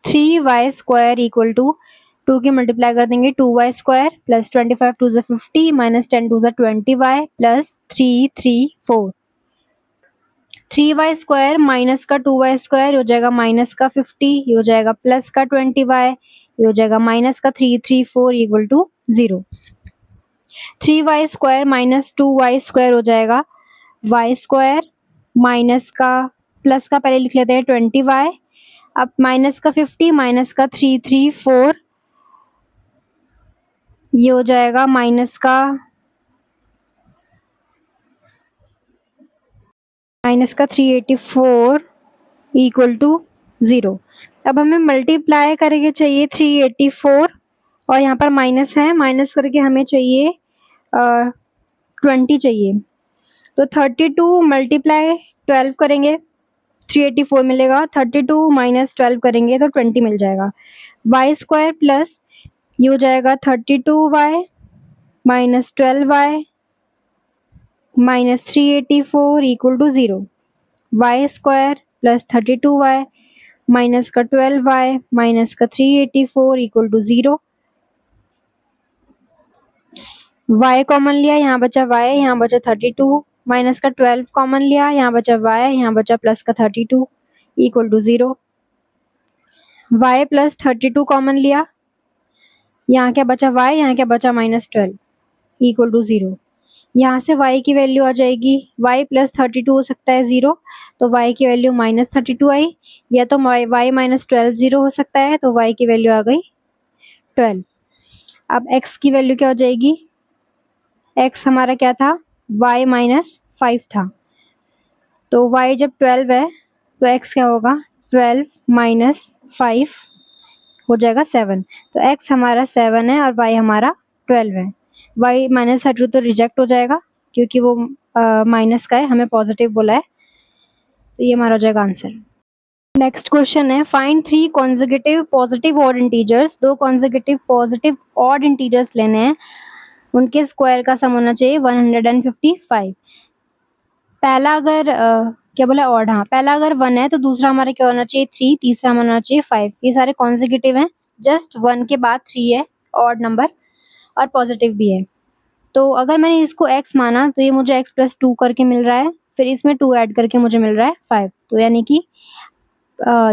3y square equal to 2 की मल्टीप्लाई कर देंगे 2y स्क्वायर प्लस 25 टू ज़ा 50 माइनस 10 टू ज़ा 20y plus 334। 3y square minus का 2y स्क्वायर हो जाएगा माइनस का 50, ये हो जाएगा प्लस का 20y, ये हो जाएगा माइनस का 334 equal to 0। 3y square minus 2y square हो जाएगा y स्क्वायर माइनस का प्लस का पहले लिख लेते हैं 20y, अब माइनस का 50 माइनस का 334, ये हो जाएगा माइनस का 384 इक्वल टू 0। अब हमें मल्टीप्लाई करके चाहिए 384, और यहाँ पर माइनस है, माइनस करके हमें चाहिए 20 चाहिए, तो 32 मल्टीप्लाई 12 करेंगे 384 मिलेगा, 32 माइनस 12 करेंगे तो 20 मिल जाएगा। y स्क्वायर प्लस ये हो जाएगा 32y minus 12y minus 384 equal to 0। Y square plus 32y minus का 12y माइनस का 384 इक्वल टू 0। y कॉमन लिया, यहाँ बचा y, यहाँ बचा 32 माइनस का 12 कॉमन लिया, यहाँ बचा y, यहाँ बचा प्लस का 32 equal to 0। y plus 32 common लिया, यहाँ क्या बचा y, यहाँ क्या बचा -12 इक्वल टू 0। यहाँ से y की वैल्यू आ जाएगी, y प्लस 32 हो सकता है 0, तो y की वैल्यू -32 आई, या तो y -12 0 हो सकता है, तो y की वैल्यू आ गई 12। अब x की वैल्यू क्या हो जाएगी, x हमारा क्या था, y -5 था, तो y जब 12 है तो x क्या होगा, 12 माइनस 5 हो जाएगा 7, तो x हमारा 7 है और y हमारा 12 है। y -32 तो रिजेक्ट हो जाएगा क्योंकि वो माइनस का है, हमें पॉजिटिव बोला है, तो ये हमारा हो जाएगा आंसर। नेक्स्ट क्वेश्चन है, find 3 consecutive positive odd integers. 2 consecutive positive odd integers लेने हैं, उनके स्क्वायर का सम होना चाहिए 155। पहला अगर क्या बोला ऑड, हाँ पहला अगर 1 है तो दूसरा हमारा क्या होना चाहिए 3, तीसरा हमारा होना चाहिए 5। ये सारे कॉन्जिक्यूटिव हैं, जस्ट 1 के बाद 3 है ऑड नंबर और पॉजिटिव भी है। तो अगर मैंने इसको x माना तो ये मुझे x प्लस 2 करके मिल रहा है, फिर इसमें 2 ऐड करके मुझे मिल रहा है 5, तो यानी कि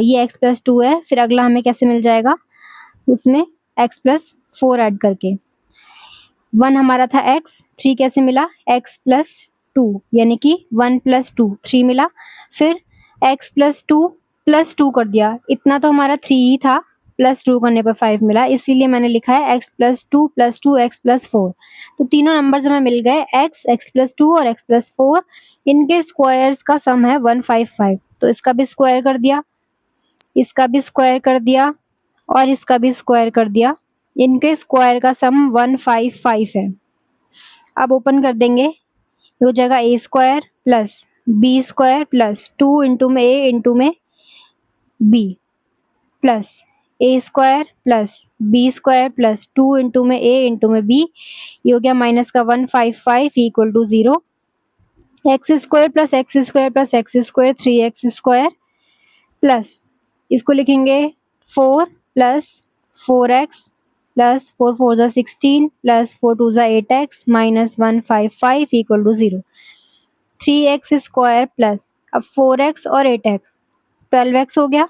ये x प्लस 2 है, फिर अगला हमें कैसे मिल जाएगा, उसमें x प्लस 4 ऐड करके। 1 हमारा था x, 3 कैसे मिला, x प्लस 2 यानी कि 1 प्लस 2 3 मिला, फिर x प्लस 2 कर दिया, इतना तो हमारा 3 ही था, प्लस 2 करने पर 5 मिला, इसीलिए मैंने लिखा है x प्लस 2 x प्लस 4। तो तीनों नंबर्स हमें मिल गए, x प्लस 2 और x प्लस 4, इनके स्क्वायर्स का सम है 155, तो इसका भी स्क्वायर कर दिया, इसका भी स्क्वायर कर दिया और इसका भी स्क्वायर कर दिया, इनके स्क्वायर का सम 155 है। अब ओपन कर देंगे, ये हो जाएगा a square plus b square plus 2 into में a इंटू में b plus a square plus b square plus 2 into में a इंटू में b, ये हो गया माइनस का 155 equal to 0। X square plus x square plus x square 3x square plus इसको लिखेंगे 4 प्लस 4x प्लस 4 4 ज़ा 16 प्लस 4 2 ज़ा 8x minus 155 equal to 0। 3x square plus अब 4x और 8x 12x हो गया,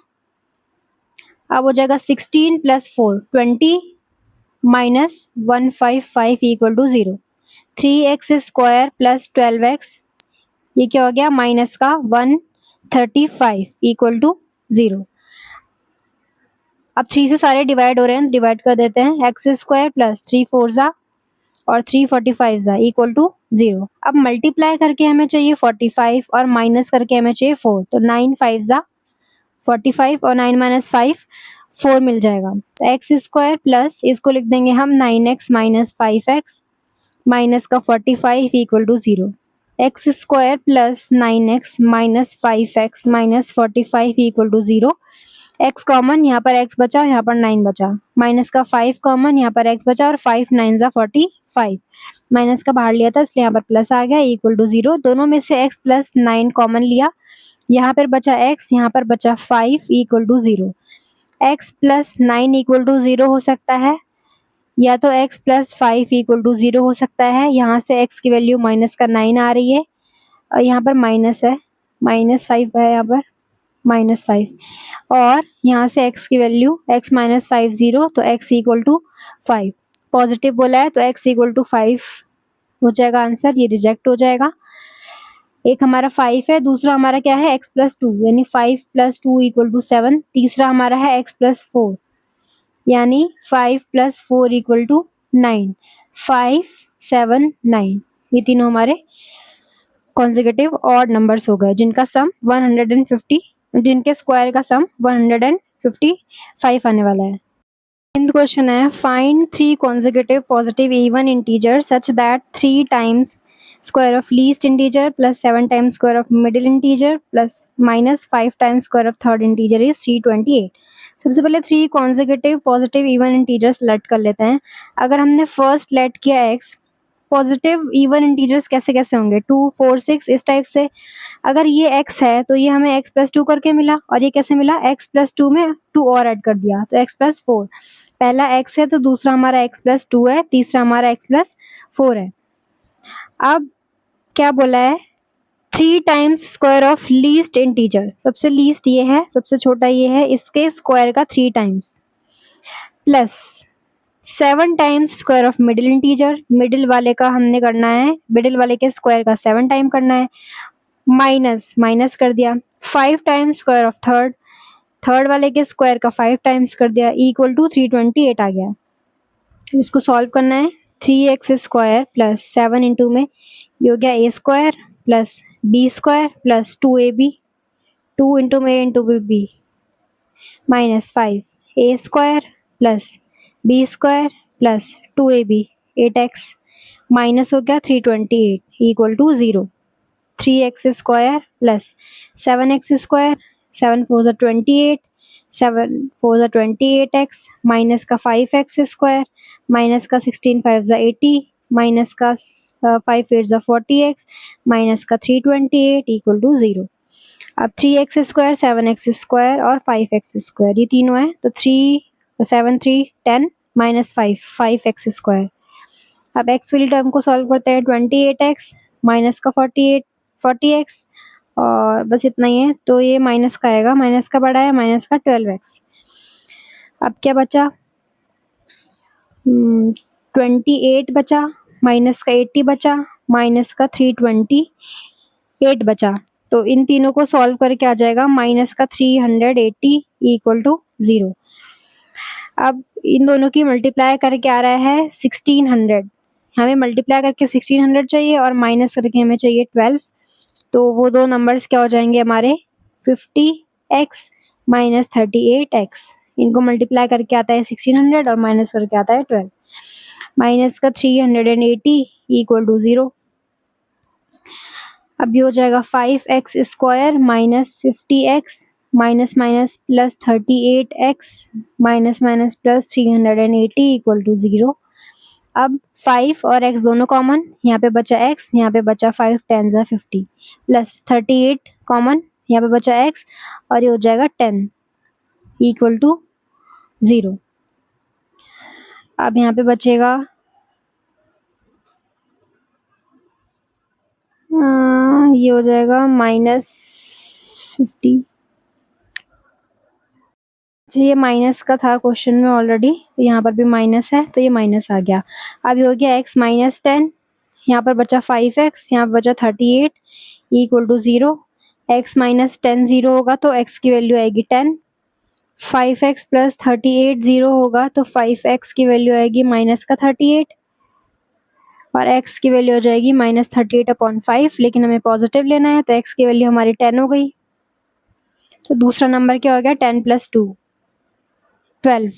अब हो जाएगा 16 plus 4 20 minus 155 equal to 0। 3x square plus 12x, ये क्या हो गया माइनस का 135 इक्वल टू 0। अब 3 से सारे डिवाइड हो रहे हैं, डिवाइड कर देते हैं, एक्स स्क्वायर प्लस 3 4 ज़ा और 3 45 ज़ा इक्वल टू 0। अब मल्टीप्लाई करके हमें चाहिए 45 और माइनस करके हमें चाहिए 4, तो 9 5 ज़ा 45 और 9 माइनस 5 4 मिल जाएगा, तो एक्स स्क्वायर प्लस इसको लिख देंगे हम 9x माइनस 5x माइनस का 45 equal to 0। X square plus 9x minus 5x minus 45 equal to 0। x common, यहाँ पर x बचा, यहाँ पर 9 बचा, माइनस का 5 कॉमन, यहाँ पर x बचा और 5 9 ज़ा 45, माइनस का बाहर लिया था इसलिए यहाँ पर प्लस आ गया इक्वल टू 0। दोनों में से x प्लस 9 कॉमन लिया, यहाँ पर बचा x, यहाँ पर बचा 5 equal to 0। x plus 9 equal to 0 हो सकता है, या तो x प्लस 5 इक्वल टू 0 हो सकता है। यहाँ से x की वैल्यू माइनस का 9 आ रही है और यहाँ पर माइनस है, -5 है यहाँ पर -5, और यहाँ से x की वैल्यू x माइनस 5 0, तो x इक्वल टू 5 पॉजिटिव बोला है, तो x इक्वल टू 5 हो जाएगा आंसर, ये रिजेक्ट हो जाएगा। एक हमारा 5 है, दूसरा हमारा क्या है x प्लस 2 यानी 5 प्लस 2 इक्वल टू 7, तीसरा हमारा है x प्लस 4 यानी 5 प्लस 4 इक्वल टू 9, 5 7 9, ये तीनों हमारे कॉन्जिक्यूटिव ऑड नंबर्स हो गए जिनका सम 150, जिनके स्क्वायर का सम 155 आने वाला है। क्वेश्चन है, find 3 consecutive positive even integers such that 3 times square of least integer plus 7 times square of middle integer plus minus 5 times square of third integer is 328। सबसे पहले 3 consecutive positive even integers let कर लेते हैं। अगर हमने first let किया x positive even integers कैसे कैसे होंगे, 2 4 6 इस टाइप से। अगर ये x है तो ये हमें x प्लस 2 करके मिला, और ये कैसे मिला, x प्लस 2 में 2 और ऐड कर दिया तो x प्लस 4। पहला x है तो दूसरा हमारा x प्लस 2 है, तीसरा हमारा x प्लस 4 है। अब क्या बोला है, 3 times square of least integer, सबसे लीस्ट ये है, सबसे छोटा ये है, इसके स्क्वायर का 3 times, plus 7 times square of middle integer, middle वाले का हमने करना है, मिडिल वाले के स्क्वायर का 7 टाइम करना है, माइनस माइनस कर दिया, 5 times square of third, third वाले के स्क्वायर का 5 टाइम्स कर दिया, इक्वल टू 328 आ गया। इसको सॉल्व करना है, 3x स्क्वायर प्लस 7 इंटू में ये हो गया a square plus b square plus 2ab, 2 into में a into b minus 5a square plus b square plus 2ab 8x minus हो गया 328 equal to 0। 3x square plus 7x square, 7 4 ज़ा 28, 7 4 ज़ा 28x minus का 5x स्क्वायर, माइनस का 16 5 ज़ा 80, minus का 5 8 ज़ा 40x माइनस का 328 इक्वल टू 0। अब 3x स्क्वायर, 7x स्क्वायर और 5x स्क्वायर ये तीनों है तो 3 7 3 10 माइनस 5x स्क्वायर। अब x वाली टर्म को सॉल्व करते हैं, 28x माइनस का 40x और बस इतना ही है, तो ये माइनस का आएगा, माइनस का बड़ा है, माइनस का 12x। अब क्या बचा, 28 बचा, माइनस का 80 बचा, माइनस का 328 बचा, तो इन तीनों को सॉल्व करके आ जाएगा माइनस का 380 इक्वल टू 0। अब इन दोनों की मल्टीप्लाई करके आ रहा है 1600, हमें मल्टीप्लाई करके 1600 चाहिए और माइनस करके हमें चाहिए 12, तो वो दो नंबर्स क्या हो जाएंगे हमारे, 50x माइनस 38x, इनको मल्टीप्लाई करके आता है 1600 और माइनस करके आता है 12, माइनस का 380 इक्वल टू 0। अब ये हो जाएगा 5x square minus 50x minus minus plus 38x minus minus plus 380 equal to 0। अब 5 और x दोनों कॉमन, यहाँ पे बचा x, यहाँ पे बचा 5 10 ज़ा 50 प्लस 38 कॉमन, यहाँ पे बचा x और ये हो जाएगा 10 इक्वल टू 0। अब यहाँ पे बचेगा ये हो जाएगा माइनस 50, ये माइनस का था क्वेश्चन में ऑलरेडी, तो यहाँ पर भी माइनस है तो ये माइनस आ गया। अब ये हो गया x माइनस 10, यहाँ पर बचा 5x, यहाँ पर बचा 38 इक्वल टू 0। x माइनस 10 0 होगा तो x की वैल्यू आएगी 10, 5x प्लस 38 0 होगा तो 5x की वैल्यू आएगी माइनस का 38 और x की वैल्यू हो जाएगी माइनस 38 अपॉन 5, लेकिन हमें पॉजिटिव लेना है तो x की वैल्यू हमारी 10 हो गई, तो दूसरा नंबर क्या हो गया 10 प्लस 2 12,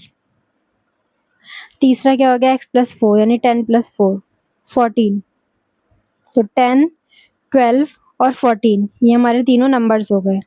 तीसरा क्या हो गया x प्लस 4 यानी 10 प्लस 4 14, तो 10 12 और 14 ये हमारे तीनों नंबर्स हो गए।